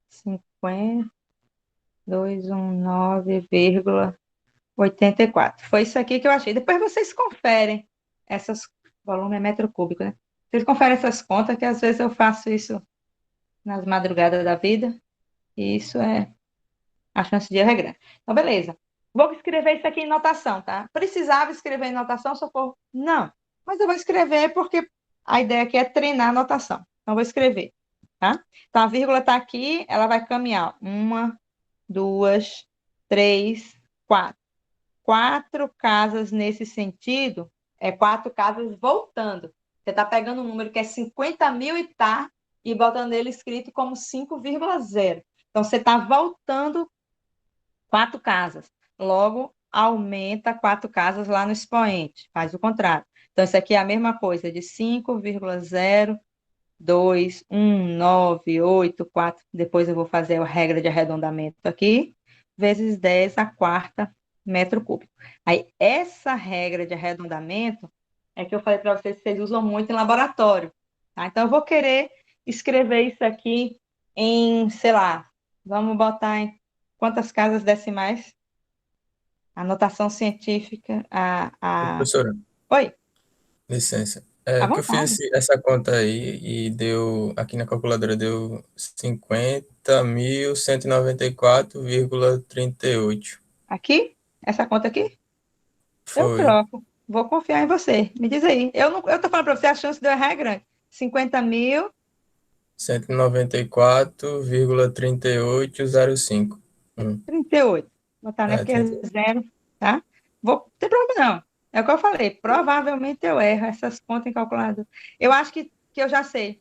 5219,84. Foi isso aqui que eu achei. Depois vocês conferem essas, volume é metro cúbico, né? Vocês conferem essas contas, que às vezes eu faço isso nas madrugadas da vida, e isso é a chance de erro é grande. Então, beleza. Vou escrever isso aqui em notação, tá? Precisava escrever em notação, socorro? Não. Mas eu vou escrever porque a ideia aqui é treinar a notação. Então, vou escrever, tá? Então, a vírgula está aqui, ela vai caminhar. 1, 2, 3, 4. 4 casas nesse sentido, é 4 casas voltando. Você está pegando um número que é 50.000 e botando ele escrito como 5,0. Então, você está voltando 4 casas. Logo, aumenta 4 casas lá no expoente. Faz o contrário. Então, isso aqui é a mesma coisa, de 5,021984. Depois eu vou fazer a regra de arredondamento aqui, vezes 10 a quarta metro cúbico. Aí, essa regra de arredondamento é que eu falei para vocês que vocês usam muito em laboratório. Tá? Então, eu vou querer escrever isso aqui em, sei lá, vamos botar em quantas casas decimais? A notação científica,
Professora,
Oi,
licença.
à
É que eu fiz
vontade.
essa conta aí e deu, aqui na calculadora deu 50.194,38.
Aqui? Essa conta aqui? Eu
Foi
troco. Vou confiar em você. Me diz aí. Eu tô falando para você, a chance de eu errar é grande. 50.000,
194,3805.
38. Vou botar, né?
É,
Porque é
30.
zero, tá? Não tem problema, não. É o que eu falei. Provavelmente eu erro essas contas em calculador. Eu acho que eu já sei.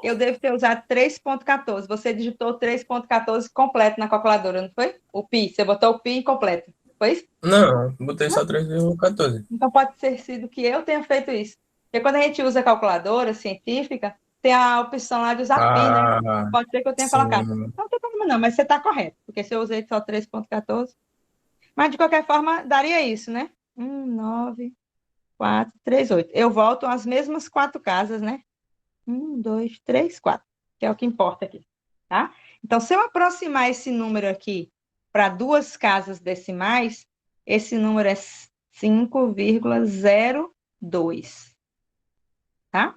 Eu devo ter usado 3,14. Você digitou 3,14 completo na calculadora, não foi? O pi. Você botou o pi incompleto. Foi isso?
Não, botei só 3,14.
Então, pode ter sido que eu tenha feito isso. Porque quando a gente usa calculadora científica, tem a opção lá de usar pi, né?
Ah,
Pode ser que eu tenha colocado.
sim.
Não tem problema não, mas você está correto. Porque se eu usei só 3,14, Mas, de qualquer forma, daria isso, né? 9, 4, 3, 8. Eu volto às mesmas 4 casas, né? 2, 3, 4, que é o que importa aqui, tá? Então, se eu aproximar esse número aqui para 2 casas decimais, esse número é 5,02, tá?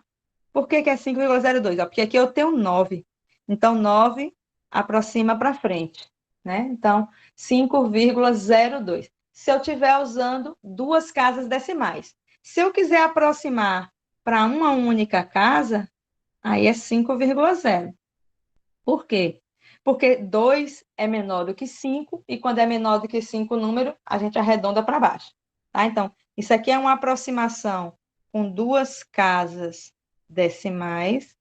Por que que é 5,02? Porque aqui eu tenho 9. Então, 9 aproxima para frente, né? Então, 5,02. Se eu estiver usando 2 casas decimais. Se eu quiser aproximar para uma única casa, aí é 5,0. Por quê? Porque 2 é menor do que 5, e quando é menor do que 5 o número, a gente arredonda para baixo. Tá? Então, isso aqui é uma aproximação com 2 casas decimais.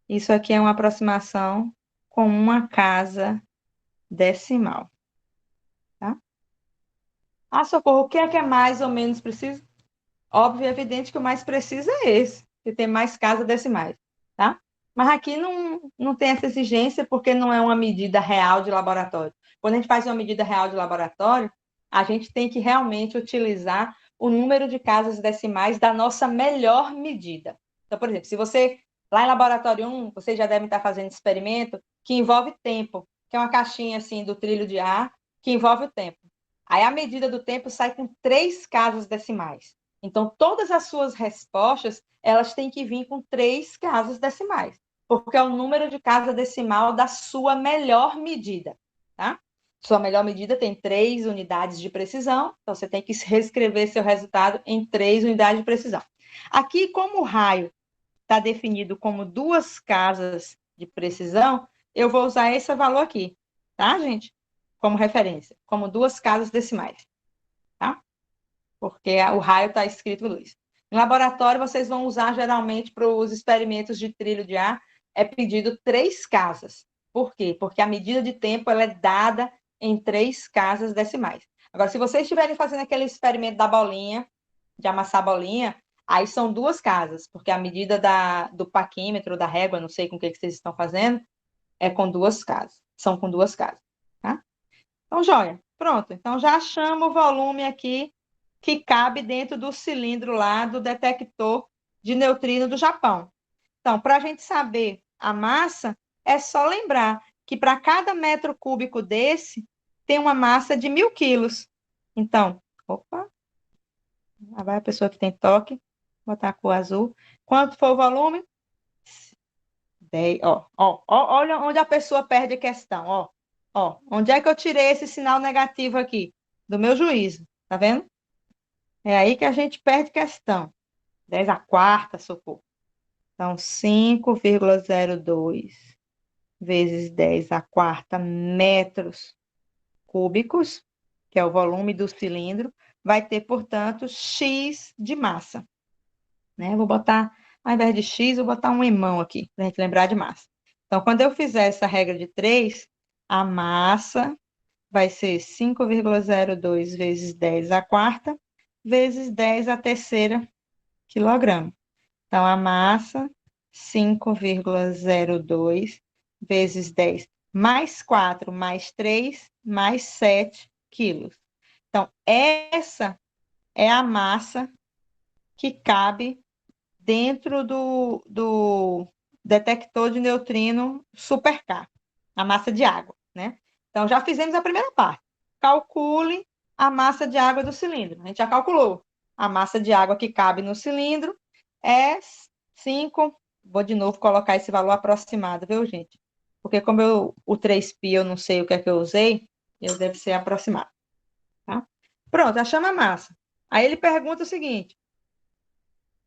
Isso aqui é uma aproximação com uma casa decimal. Tá? Ah, Socorro, o que é mais ou menos preciso? Óbvio e evidente que o mais preciso é esse, que tem mais casas decimais, tá? Mas aqui não tem essa exigência porque não é uma medida real de laboratório. Quando a gente faz uma medida real de laboratório, a gente tem que realmente utilizar o número de casas decimais da nossa melhor medida. Então, por exemplo, se você, lá em laboratório 1, vocês já devem estar fazendo experimento que envolve tempo, que é uma caixinha assim do trilho de ar, que envolve o tempo. Aí a medida do tempo sai com 3 casas decimais. Então, todas as suas respostas, elas têm que vir com 3 casas decimais, porque é o número de casa decimal da sua melhor medida, tá? Sua melhor medida tem 3 unidades de precisão, então você tem que reescrever seu resultado em 3 unidades de precisão. Aqui, como o raio está definido como 2 casas de precisão, eu vou usar esse valor aqui, tá, gente? Como referência, como 2 casas decimais, tá? Porque o raio está escrito luz. Em laboratório, vocês vão usar geralmente para os experimentos de trilho de ar, é pedido 3 casas. Por quê? Porque a medida de tempo ela é dada em 3 casas decimais. Agora, se vocês estiverem fazendo aquele experimento da bolinha, de amassar a bolinha, aí são 2 casas, porque a medida do paquímetro, da régua, não sei com o que vocês estão fazendo, é com 2 casas. São com 2 casas, tá? Então, joia. Pronto. Então, já achamos o volume aqui que cabe dentro do cilindro lá do detector de neutrino do Japão. Então, para a gente saber a massa, é só lembrar que para cada metro cúbico desse, tem uma massa de 1.000 quilos. Então, opa, lá vai a pessoa que tem toque, botar a cor azul. Quanto foi o volume? 10, olha onde a pessoa perde a questão, onde é que eu tirei esse sinal negativo aqui? Do meu juízo, tá vendo? É aí que a gente perde questão. 10 a quarta, socorro. Então, 5,02 vezes 10 a quarta metros cúbicos, que é o volume do cilindro, vai ter, portanto, X de massa. Né? Vou botar, ao invés de X, vou botar um emão aqui, para a gente lembrar de massa. Então, quando eu fizer essa regra de 3, a massa vai ser 5,02 vezes 10 a quarta, vezes 10 a terceira quilograma. Então, a massa, 5,02 vezes 10, mais 4, mais 3, mais 7 quilos. Então, essa é a massa que cabe dentro do detector de neutrino Super K, a massa de água, né? Então, já fizemos a primeira parte. Calcule a massa de água do cilindro. A gente já calculou. A massa de água que cabe no cilindro é 5. Vou de novo colocar esse valor aproximado, viu, gente? Porque como o 3π eu não sei o que é que eu usei, eu deve ser aproximado. Tá? Pronto, achamos a massa. Aí ele pergunta o seguinte: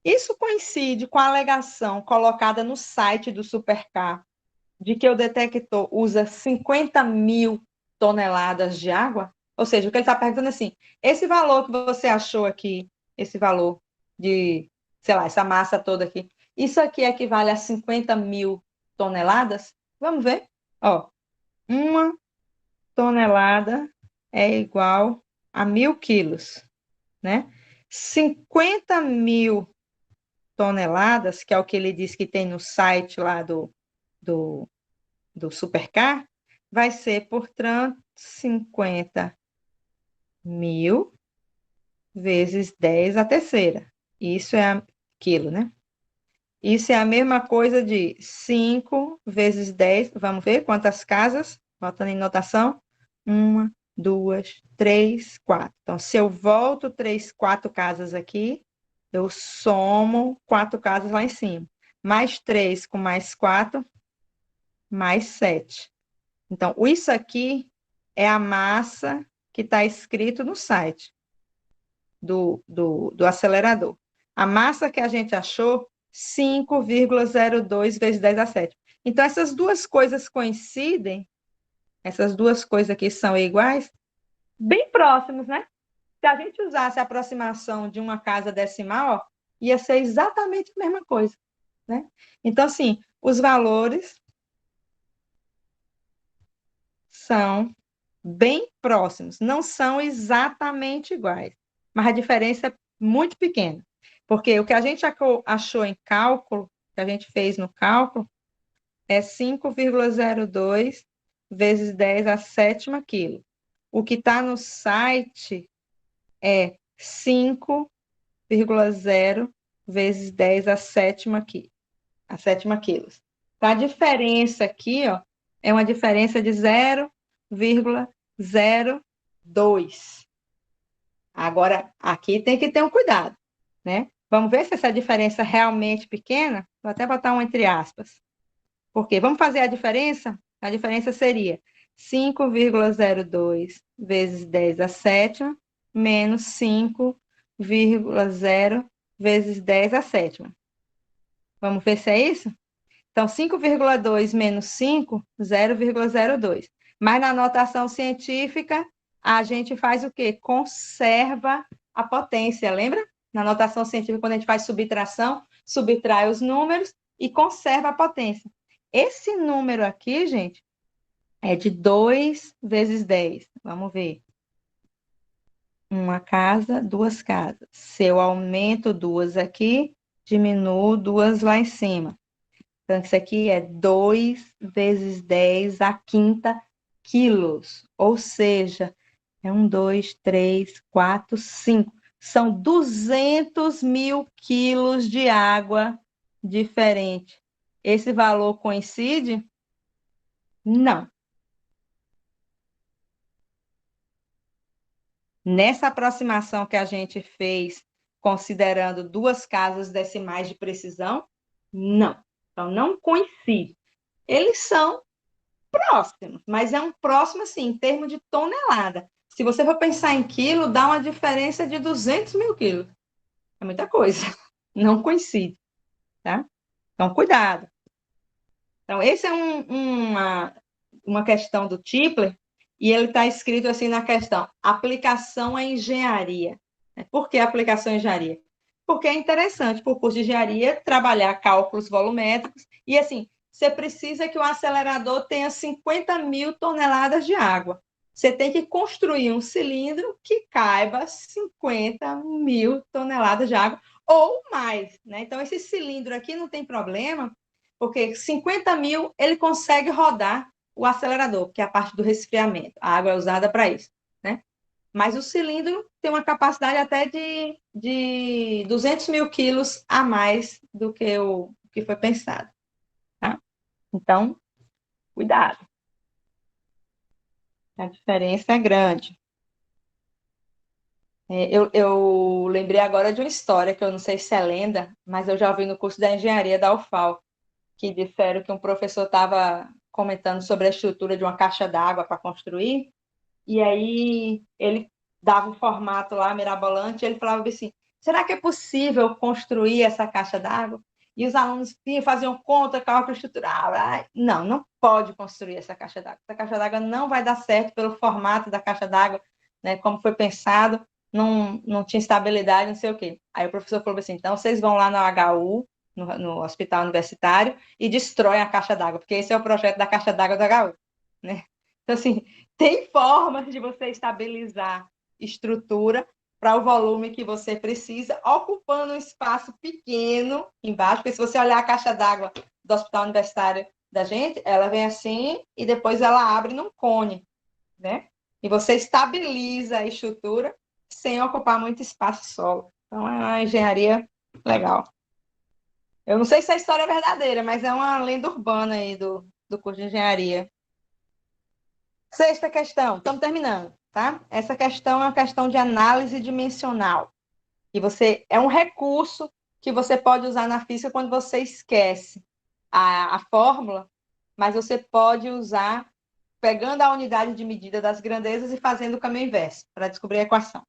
isso coincide com a alegação colocada no site do Supercar de que o detector usa 50.000 toneladas de água? Ou seja, o que ele está perguntando é assim, esse valor que você achou aqui, esse valor de, sei lá, essa massa toda aqui, isso aqui equivale a 50.000 toneladas? Vamos ver? Ó, 1 tonelada é igual a 1.000 quilos, né? 50.000 toneladas, que é o que ele diz que tem no site lá do Supercar, vai ser, 50 mil vezes 10 a terceira. Isso é quilo, né? Isso é a mesma coisa de 5 vezes 10. Vamos ver quantas casas? Botando em notação. Uma, duas, três, quatro. Então, se eu volto quatro casas aqui, eu somo 4 casas lá em cima. Mais 3 com mais 4, mais 7. Então, isso aqui é a massa que está escrito no site do acelerador. A massa que a gente achou, 5,02 vezes 10 a 7. Então, essas duas coisas coincidem, essas duas coisas aqui são iguais, bem próximos, né? Se a gente usasse a aproximação de uma casa decimal, ó, ia ser exatamente a mesma coisa, né? Então, assim, os valores são bem próximos, não são exatamente iguais, mas a diferença é muito pequena, porque o que a gente achou em cálculo, que a gente fez no cálculo, é 5,02 vezes 10 a sétima quilo. O que está no site é 5,0 vezes 10 a sétima quilos. Então, a diferença aqui, ó, é uma diferença de 0,02. Agora, aqui tem que ter um cuidado, né? Vamos ver se essa diferença é realmente pequena. Vou até botar um entre aspas. Porque vamos fazer a diferença? A diferença seria 5,02 vezes 10 a sétima menos 5,0 vezes 10 a sétima. Vamos ver se é isso? Então, 5,2 menos 5, 0,02. Mas na notação científica, a gente faz o quê? Conserva a potência, lembra? Na notação científica, quando a gente faz subtração, subtrai os números e conserva a potência. Esse número aqui, gente, é de 2 vezes 10. Vamos ver. Uma casa, duas casas. Se eu aumento duas aqui, diminuo duas lá em cima. Então, isso aqui é 2 vezes 10 a quinta quilos. Ou seja, é 1, 2, 3, 4, 5. São 200 mil quilos de água diferente. Esse valor coincide? Não. Nessa aproximação que a gente fez, considerando duas casas decimais de precisão, não. Então, não coincide. Eles são próximos, mas é um próximo, assim, em termos de tonelada. Se você for pensar em quilo, dá uma diferença de 200 mil quilos. É muita coisa. Não coincide, tá? Então, cuidado. Então, esse é uma questão do Tipler, e ele está escrito assim na questão, aplicação à engenharia. Por que aplicação à engenharia? Porque é interessante para o curso de engenharia trabalhar cálculos volumétricos, e assim, você precisa que o acelerador tenha 50 mil toneladas de água. Você tem que construir um cilindro que caiba 50 mil toneladas de água, ou mais, né? Então, esse cilindro aqui não tem problema, porque 50 mil ele consegue rodar o acelerador, que é a parte do resfriamento. A água é usada para isso, né? Mas o cilindro tem uma capacidade até de 200 mil quilos a mais do que o que foi pensado, tá? Então, cuidado. A diferença é grande. Eu lembrei agora de uma história que eu não sei se é lenda, mas eu já ouvi no curso da engenharia da UFAL, que disseram que um professor estava comentando sobre a estrutura de uma caixa d'água para construir, e aí ele dava um formato lá mirabolante, e ele falava assim, será que é possível construir essa caixa d'água? E os alunos faziam conta, cálculo estrutural. Não, não pode construir essa caixa d'água. Essa caixa d'água não vai dar certo pelo formato da caixa d'água, né, como foi pensado, não tinha estabilidade, não sei o quê. Aí o professor falou assim, então vocês vão lá no HU, no hospital universitário, e destroem a caixa d'água, porque esse é o projeto da caixa d'água do HU, né? Então, assim, tem formas de você estabilizar estrutura para o volume que você precisa, ocupando um espaço pequeno embaixo, porque se você olhar a caixa d'água do hospital universitário da gente, ela vem assim e depois ela abre num cone né? E você estabiliza a estrutura sem ocupar muito espaço solo. Então, é uma engenharia legal. Eu não sei se a história é verdadeira, mas é uma lenda urbana aí do curso de engenharia. Sexta questão, estamos terminando, tá? Essa questão é uma questão de análise dimensional. E você é um recurso que você pode usar na física quando você esquece a fórmula, mas você pode usar pegando a unidade de medida das grandezas e fazendo o caminho inverso para descobrir a equação.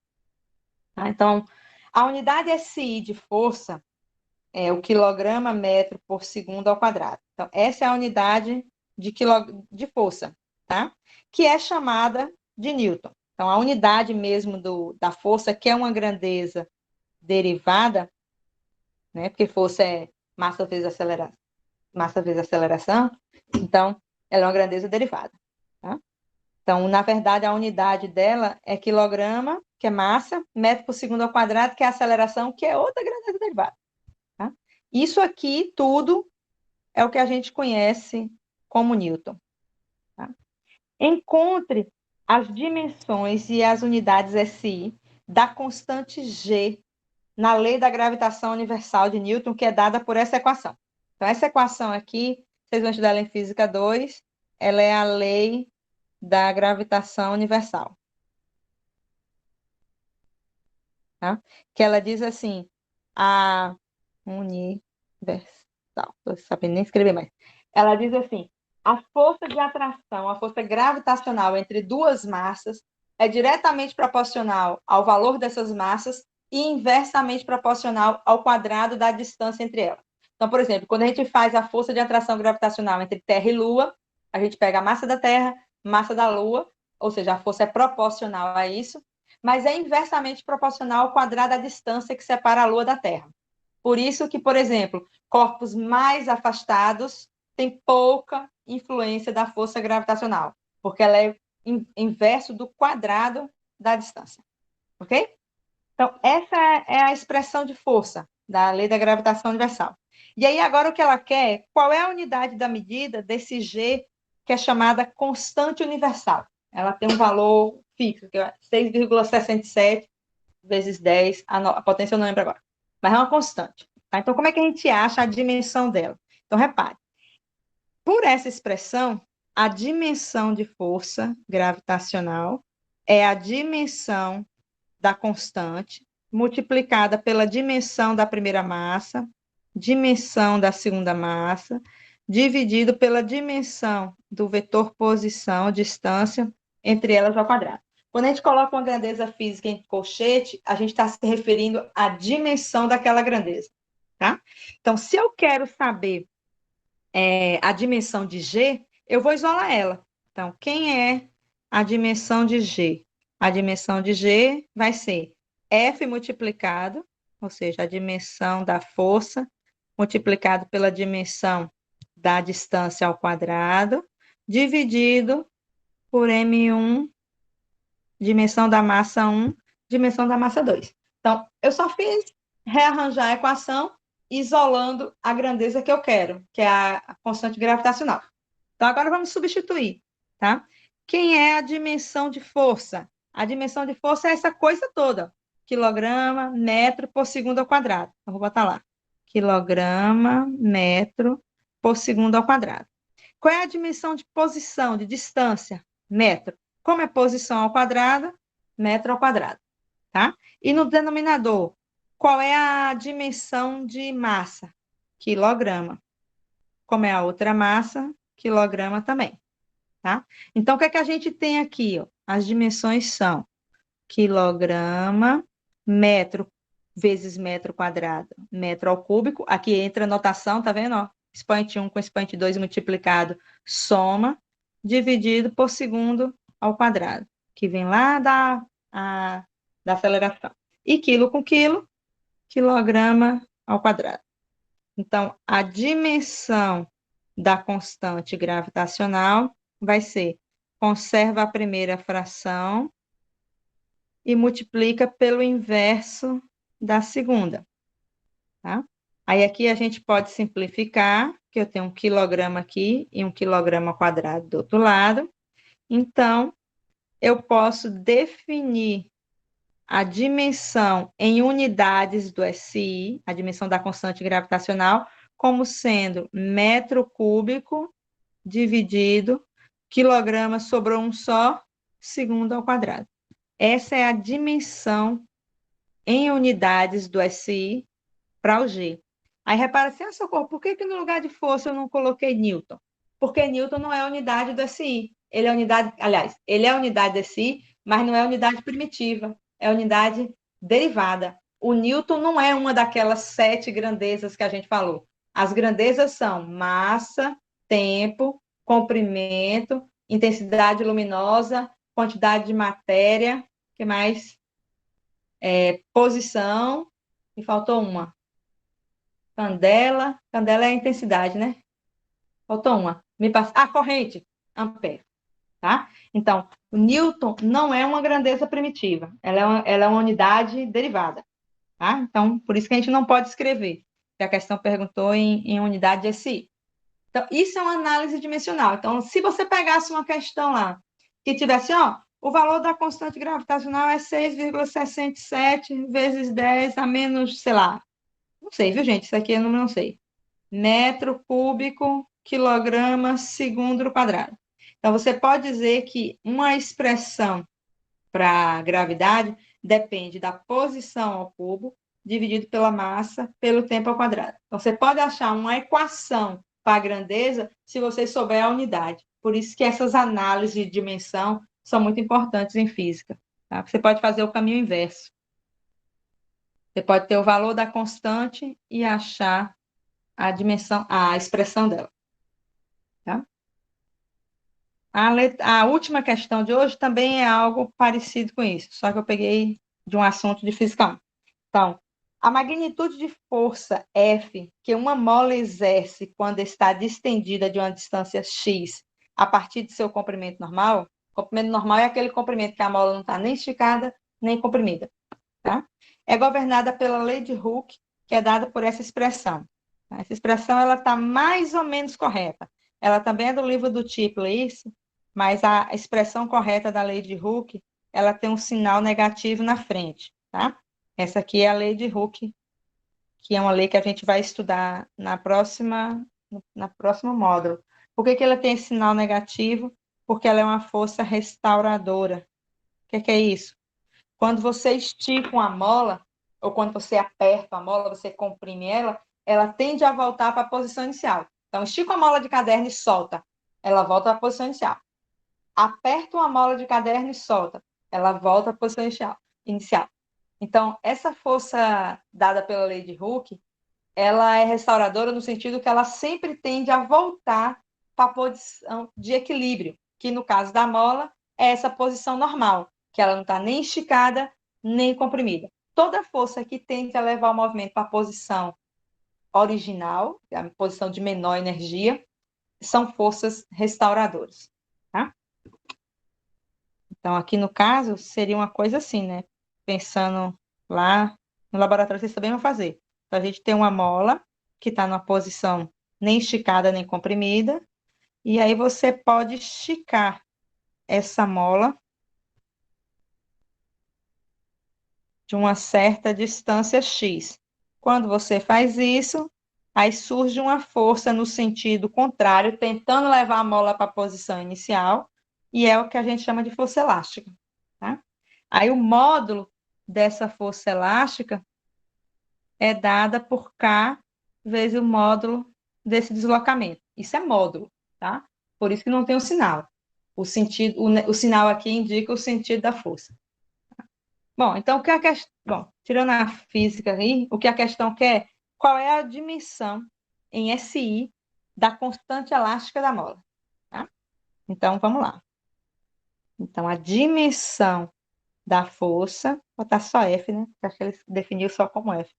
Tá? Então, a unidade SI de força é o quilograma metro por segundo ao quadrado. Então, essa é a unidade de força, tá? Que é chamada de Newton. Então, a unidade mesmo da força, que é uma grandeza derivada, né? Porque força é massa vezes aceleração, então ela é uma grandeza derivada. Tá? Então, na verdade, a unidade dela é quilograma, que é massa, metro por segundo ao quadrado, que é aceleração, que é outra grandeza derivada. Tá? Isso aqui, tudo, é o que a gente conhece como Newton. Tá? Encontre as dimensões e as unidades SI da constante G na lei da gravitação universal de Newton, que é dada por essa equação. Então, essa equação aqui, vocês vão estudar ela em Física 2, ela é a lei da gravitação universal. Tá? Que ela diz assim, a universal, estou sabendo nem escrever mais. Ela diz assim, a força de atração, a força gravitacional entre duas massas é diretamente proporcional ao valor dessas massas e inversamente proporcional ao quadrado da distância entre elas. Então, por exemplo, quando a gente faz a força de atração gravitacional entre Terra e Lua, a gente pega a massa da Terra, massa da Lua, ou seja, a força é proporcional a isso, mas é inversamente proporcional ao quadrado da distância que separa a Lua da Terra. Por isso que, por exemplo, corpos mais afastados têm pouca influência da força gravitacional, porque ela é inverso do quadrado da distância. Ok? Então, essa é a expressão de força da lei da gravitação universal. E aí, agora, o que ela quer, qual é a unidade da medida desse G, que é chamada constante universal? Ela tem um valor fixo, que é 6,67 vezes 10, a potência eu não lembro agora, mas é uma constante. Tá? Então, como é que a gente acha a dimensão dela? Então, repare, por essa expressão, a dimensão de força gravitacional é a dimensão da constante multiplicada pela dimensão da primeira massa, dimensão da segunda massa, dividido pela dimensão do vetor posição, distância, entre elas ao quadrado. Quando a gente coloca uma grandeza física em colchete, a gente está se referindo à dimensão daquela grandeza. Tá? Então, se eu quero saber a dimensão de G, eu vou isolar ela. Então, quem é a dimensão de G? A dimensão de G vai ser F multiplicado, ou seja, a dimensão da força, multiplicado pela dimensão da distância ao quadrado, dividido por M1, dimensão da massa 1, dimensão da massa 2. Então, eu só fiz rearranjar a equação isolando a grandeza que eu quero, que é a constante gravitacional. Então, agora vamos substituir, tá? Quem é a dimensão de força? A dimensão de força é essa coisa toda. Quilograma, metro por segundo ao quadrado. Então, vou botar lá. Quilograma, metro por segundo ao quadrado. Qual é a dimensão de posição, de distância? Metro. Como é posição ao quadrado? Metro ao quadrado, tá? E no denominador, qual é a dimensão de massa? Quilograma. Como é a outra massa? Quilograma também, tá? Então, o que é que a gente tem aqui? Ó? As dimensões são quilograma, metro vezes metro quadrado, metro ao cúbico. Aqui entra a notação, tá vendo? Ó? Expoente 1 com expoente 2 multiplicado, soma, dividido por segundo ao quadrado, que vem lá da aceleração. E quilo com quilo, quilograma ao quadrado. Então, a dimensão da constante gravitacional vai ser, conserva a primeira fração e multiplica pelo inverso da segunda. Tá? Aí aqui a gente pode simplificar, que eu tenho um quilograma aqui e um quilograma quadrado do outro lado. Então, eu posso definir a dimensão em unidades do SI, a dimensão da constante gravitacional, como sendo metro cúbico dividido quilograma sobre um só segundo ao quadrado. Essa é a dimensão em unidades do SI para o G. Aí repara assim, socorro, por que no lugar de força eu não coloquei Newton? Porque Newton não é unidade do SI. Ele é unidade, aliás, ele é unidade do SI, mas não é unidade primitiva, é unidade derivada. O Newton não é uma daquelas 7 grandezas que a gente falou. As grandezas são massa, tempo, comprimento, intensidade luminosa, quantidade de matéria, que mais? Posição, e faltou uma. Candela é a intensidade, né? Faltou uma. Corrente, ampere, tá? Então, o Newton não é uma grandeza primitiva, ela é uma unidade derivada, tá? Então, por isso que a gente não pode escrever, porque a questão perguntou em unidade de SI. Então, isso é uma análise dimensional. Então, se você pegasse uma questão lá, que tivesse, o valor da constante gravitacional é 6,67 vezes 10 a menos, sei lá, não sei, viu, gente? Isso aqui eu não sei. Metro cúbico, quilograma, segundo quadrado. Então, você pode dizer que uma expressão para gravidade depende da posição ao cubo dividido pela massa pelo tempo ao quadrado. Então, você pode achar uma equação para a grandeza se você souber a unidade. Por isso que essas análises de dimensão são muito importantes em física. Tá? Você pode fazer o caminho inverso. Você pode ter o valor da constante e achar a dimensão, a expressão dela. Tá? A última questão de hoje também é algo parecido com isso, só que eu peguei de um assunto de física 1. Então, a magnitude de força F que uma mola exerce quando está distendida de uma distância x a partir de seu comprimento normal, comprimento normal é aquele comprimento que a mola não está nem esticada, nem comprimida, tá? É governada pela lei de Hooke, que é dada por essa expressão. Essa expressão ela está mais ou menos correta. Ela também é do livro do Toeplitz, mas a expressão correta da lei de Hooke, ela tem um sinal negativo na frente, tá? Essa aqui é a lei de Hooke, que é uma lei que a gente vai estudar na próximo módulo. Por que ela tem esse sinal negativo? Porque ela é uma força restauradora. O que é isso? Quando você estica uma mola, ou quando você aperta a mola, você comprime ela, ela tende a voltar para a posição inicial. Então, estica a mola de caderno e solta, ela volta para a posição inicial. Aperta uma mola de caderno e solta, ela volta à posição inicial. Então, essa força dada pela lei de Hooke, ela é restauradora no sentido que ela sempre tende a voltar para a posição de equilíbrio, que no caso da mola é essa posição normal, que ela não está nem esticada, nem comprimida. Toda força que tende a levar o movimento para a posição original, a posição de menor energia, são forças restauradoras, tá? Então, aqui no caso, seria uma coisa assim, né? Pensando lá no laboratório, vocês também vão fazer. Então, a gente tem uma mola que está numa posição nem esticada nem comprimida, e aí você pode esticar essa mola de uma certa distância x. Quando você faz isso, aí surge uma força no sentido contrário, tentando levar a mola para a posição inicial, e é o que a gente chama de força elástica, tá? Aí o módulo dessa força elástica é dada por K vezes o módulo desse deslocamento. Isso é módulo, tá? Por isso que não tem o sinal. O sinal aqui indica o sentido da força. Bom, então, tirando a física aí, o que a questão quer, qual é a dimensão em SI da constante elástica da mola, tá? Então, vamos lá. Então, a dimensão da força, vou botar só F, né? Acho que ele definiu só como F.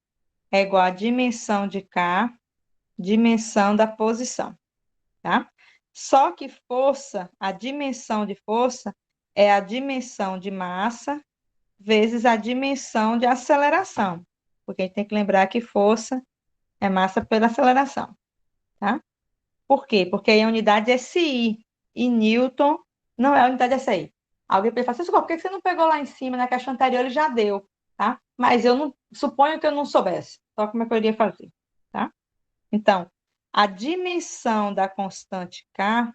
É igual a dimensão de K, dimensão da posição, tá? Só que força, a dimensão de força é a dimensão de massa vezes a dimensão de aceleração, porque a gente tem que lembrar que força é massa pela aceleração, tá? Por quê? Porque a unidade é SI e Newton não é a unidade SI. Alguém pode falar assim, por que você não pegou lá em cima, na questão anterior ele já deu, tá? Mas eu não, suponho que eu não soubesse, só como é que eu iria fazer, tá? Então, a dimensão da constante K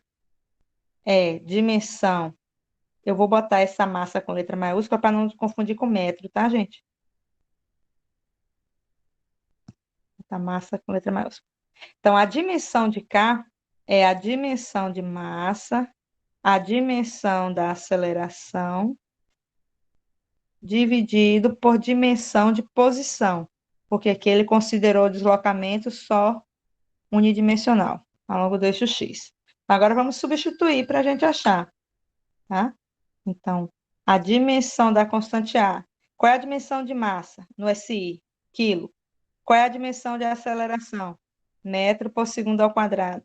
é dimensão, eu vou botar essa massa com letra maiúscula para não confundir com metro, tá, gente? Essa massa com letra maiúscula. Então, a dimensão de K é a dimensão de massa, a dimensão da aceleração, dividido por dimensão de posição, porque aqui ele considerou o deslocamento só unidimensional, ao longo do eixo X. Agora vamos substituir para a gente achar, tá? Então, a dimensão da constante A. Qual é a dimensão de massa no SI? Quilo. Qual é a dimensão de aceleração? Metro por segundo ao quadrado.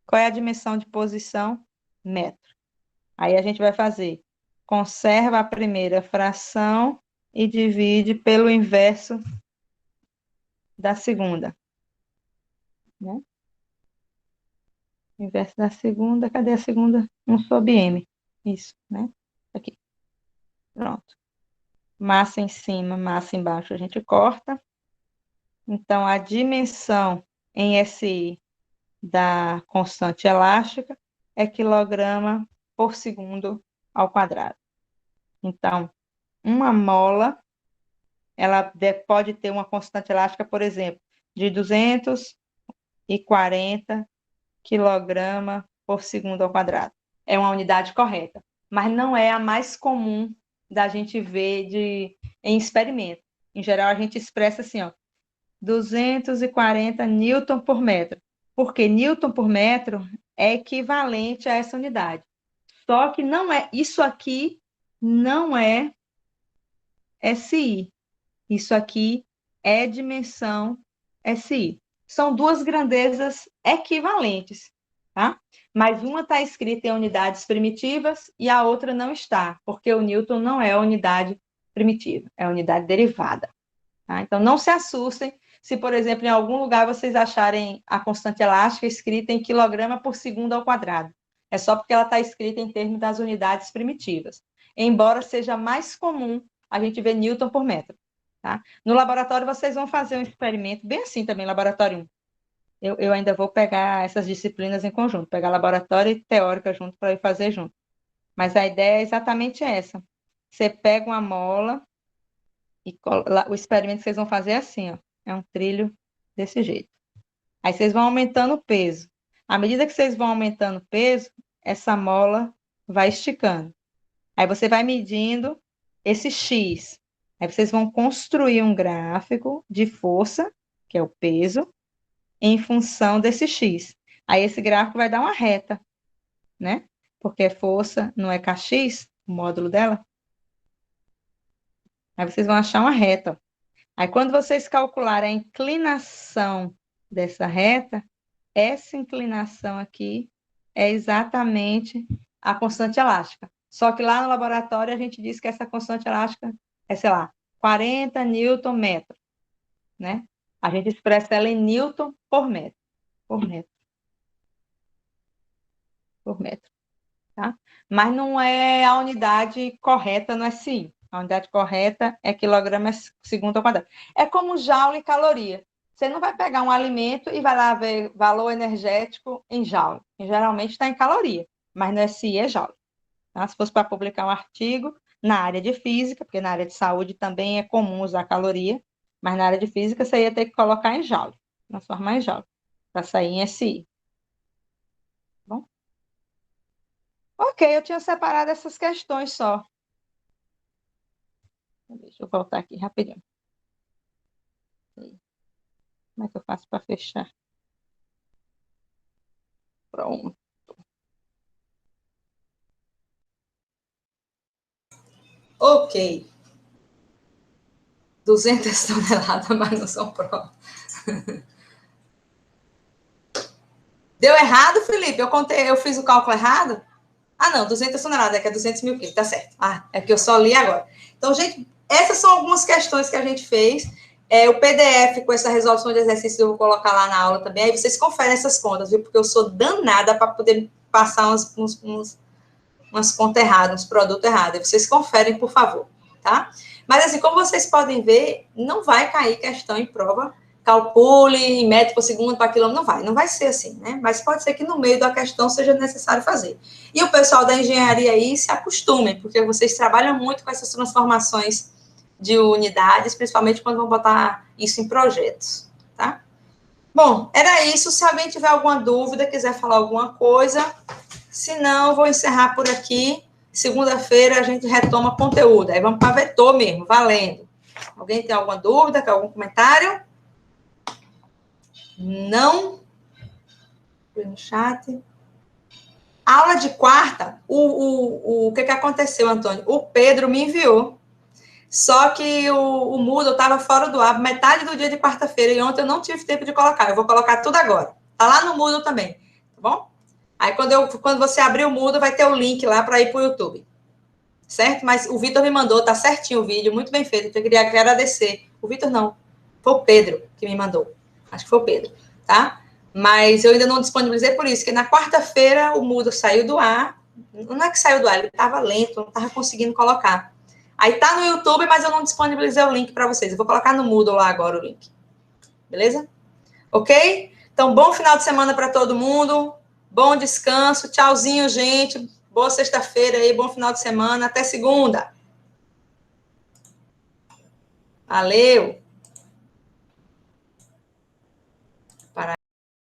Qual é a dimensão de posição? Metro. Aí a gente vai fazer, conserva a primeira fração e divide pelo inverso da segunda, né? Inverso da segunda, cadê a segunda? 1 sobre m. Isso, né? Aqui. Pronto. Massa em cima, massa embaixo, a gente corta. Então, a dimensão em SI da constante elástica é quilograma por segundo ao quadrado. Então, uma mola, ela pode ter uma constante elástica, por exemplo, de 240 quilograma por segundo ao quadrado. É uma unidade correta, mas não é a mais comum da gente ver em experimento. Em geral, a gente expressa assim, ó, 240 newton por metro, porque newton por metro é equivalente a essa unidade. Só que não é, isso aqui não é SI. Isso aqui é dimensão SI. São duas grandezas equivalentes, tá? Mas uma está escrita em unidades primitivas e a outra não está, porque o Newton não é unidade primitiva, é unidade derivada. Tá? Então, não se assustem se, por exemplo, em algum lugar vocês acharem a constante elástica escrita em quilograma por segundo ao quadrado. É só porque ela está escrita em termos das unidades primitivas. Embora seja mais comum a gente ver Newton por metro. Tá? No laboratório, vocês vão fazer um experimento, bem assim também, laboratório 1. Eu ainda vou pegar essas disciplinas em conjunto, pegar laboratório e teórica junto para ir fazer junto. Mas a ideia é exatamente essa. Você pega uma mola e o experimento que vocês vão fazer é assim, ó. É um trilho desse jeito. Aí vocês vão aumentando o peso. À medida que vocês vão aumentando o peso, essa mola vai esticando. Aí você vai medindo esse X. Aí vocês vão construir um gráfico de força, que é o peso, em função desse X. Aí esse gráfico vai dar uma reta, né? Porque força não é kx, o módulo dela. Aí vocês vão achar uma reta. Aí quando vocês calcularem a inclinação dessa reta, essa inclinação aqui é exatamente a constante elástica. Só que lá no laboratório a gente diz que essa constante elástica é, sei lá, 40 newton metro, né? A gente expressa ela em newton por metro, por metro, por metro, tá? Mas não é a unidade correta no SI. A unidade correta é quilograma segundo ao quadrado. É como joule e caloria. Você não vai pegar um alimento e vai lá ver valor energético em joule. Geralmente está em caloria, mas no SI é joule. Tá? Se fosse para publicar um artigo na área de física, porque na área de saúde também é comum usar caloria, mas na área de física você ia ter que colocar em joule, transformar em joule, para sair em SI. Bom? Ok, eu tinha separado essas questões só. Deixa eu voltar aqui rapidinho. Como é que eu faço para fechar? Pronto. Ok. 200 toneladas, mas não são provas. Deu errado, Felipe? Eu fiz o cálculo errado? Ah, não, 200 toneladas, é que é 200 mil quilos, tá certo. Ah, é que eu só li agora. Então, gente, essas são algumas questões que a gente fez. O PDF com essa resolução de exercício eu vou colocar lá na aula também. Aí vocês conferem essas contas, viu? Porque eu sou danada para poder passar umas contas erradas, uns produtos errados. Vocês conferem, por favor, tá? Mas, assim, como vocês podem ver, não vai cair questão em prova. Calcule em metro por segundo para quilômetro, não vai ser assim, né? Mas pode ser que no meio da questão seja necessário fazer. E o pessoal da engenharia aí se acostumem, porque vocês trabalham muito com essas transformações de unidades, principalmente quando vão botar isso em projetos, tá? Bom, era isso. Se alguém tiver alguma dúvida, quiser falar alguma coisa, se não, vou encerrar por aqui. Segunda-feira a gente retoma conteúdo. Aí vamos para vetor mesmo, valendo. Alguém tem alguma dúvida, quer algum comentário? Não? No chat. Aula de quarta, o que aconteceu, Antônio? O Pedro me enviou. Só que o Moodle estava fora do ar metade do dia de quarta-feira e ontem eu não tive tempo de colocar. Eu vou colocar tudo agora. Tá lá no Moodle também, tá bom? Aí quando você abrir o Moodle, vai ter o link lá para ir para o YouTube. Certo? Mas o Vitor me mandou, tá certinho o vídeo, muito bem feito. Eu queria agradecer. O Vitor não, foi o Pedro que me mandou. Acho que foi o Pedro, tá? Mas eu ainda não disponibilizei por isso, que na quarta-feira o Moodle saiu do ar. Não é que saiu do ar, ele estava lento, não estava conseguindo colocar. Aí tá no YouTube, mas eu não disponibilizei o link para vocês. Eu vou colocar no Moodle lá agora o link. Beleza? Ok? Então, bom final de semana para todo mundo. Bom descanso. Tchauzinho, gente. Boa sexta-feira aí, bom final de semana. Até segunda. Valeu!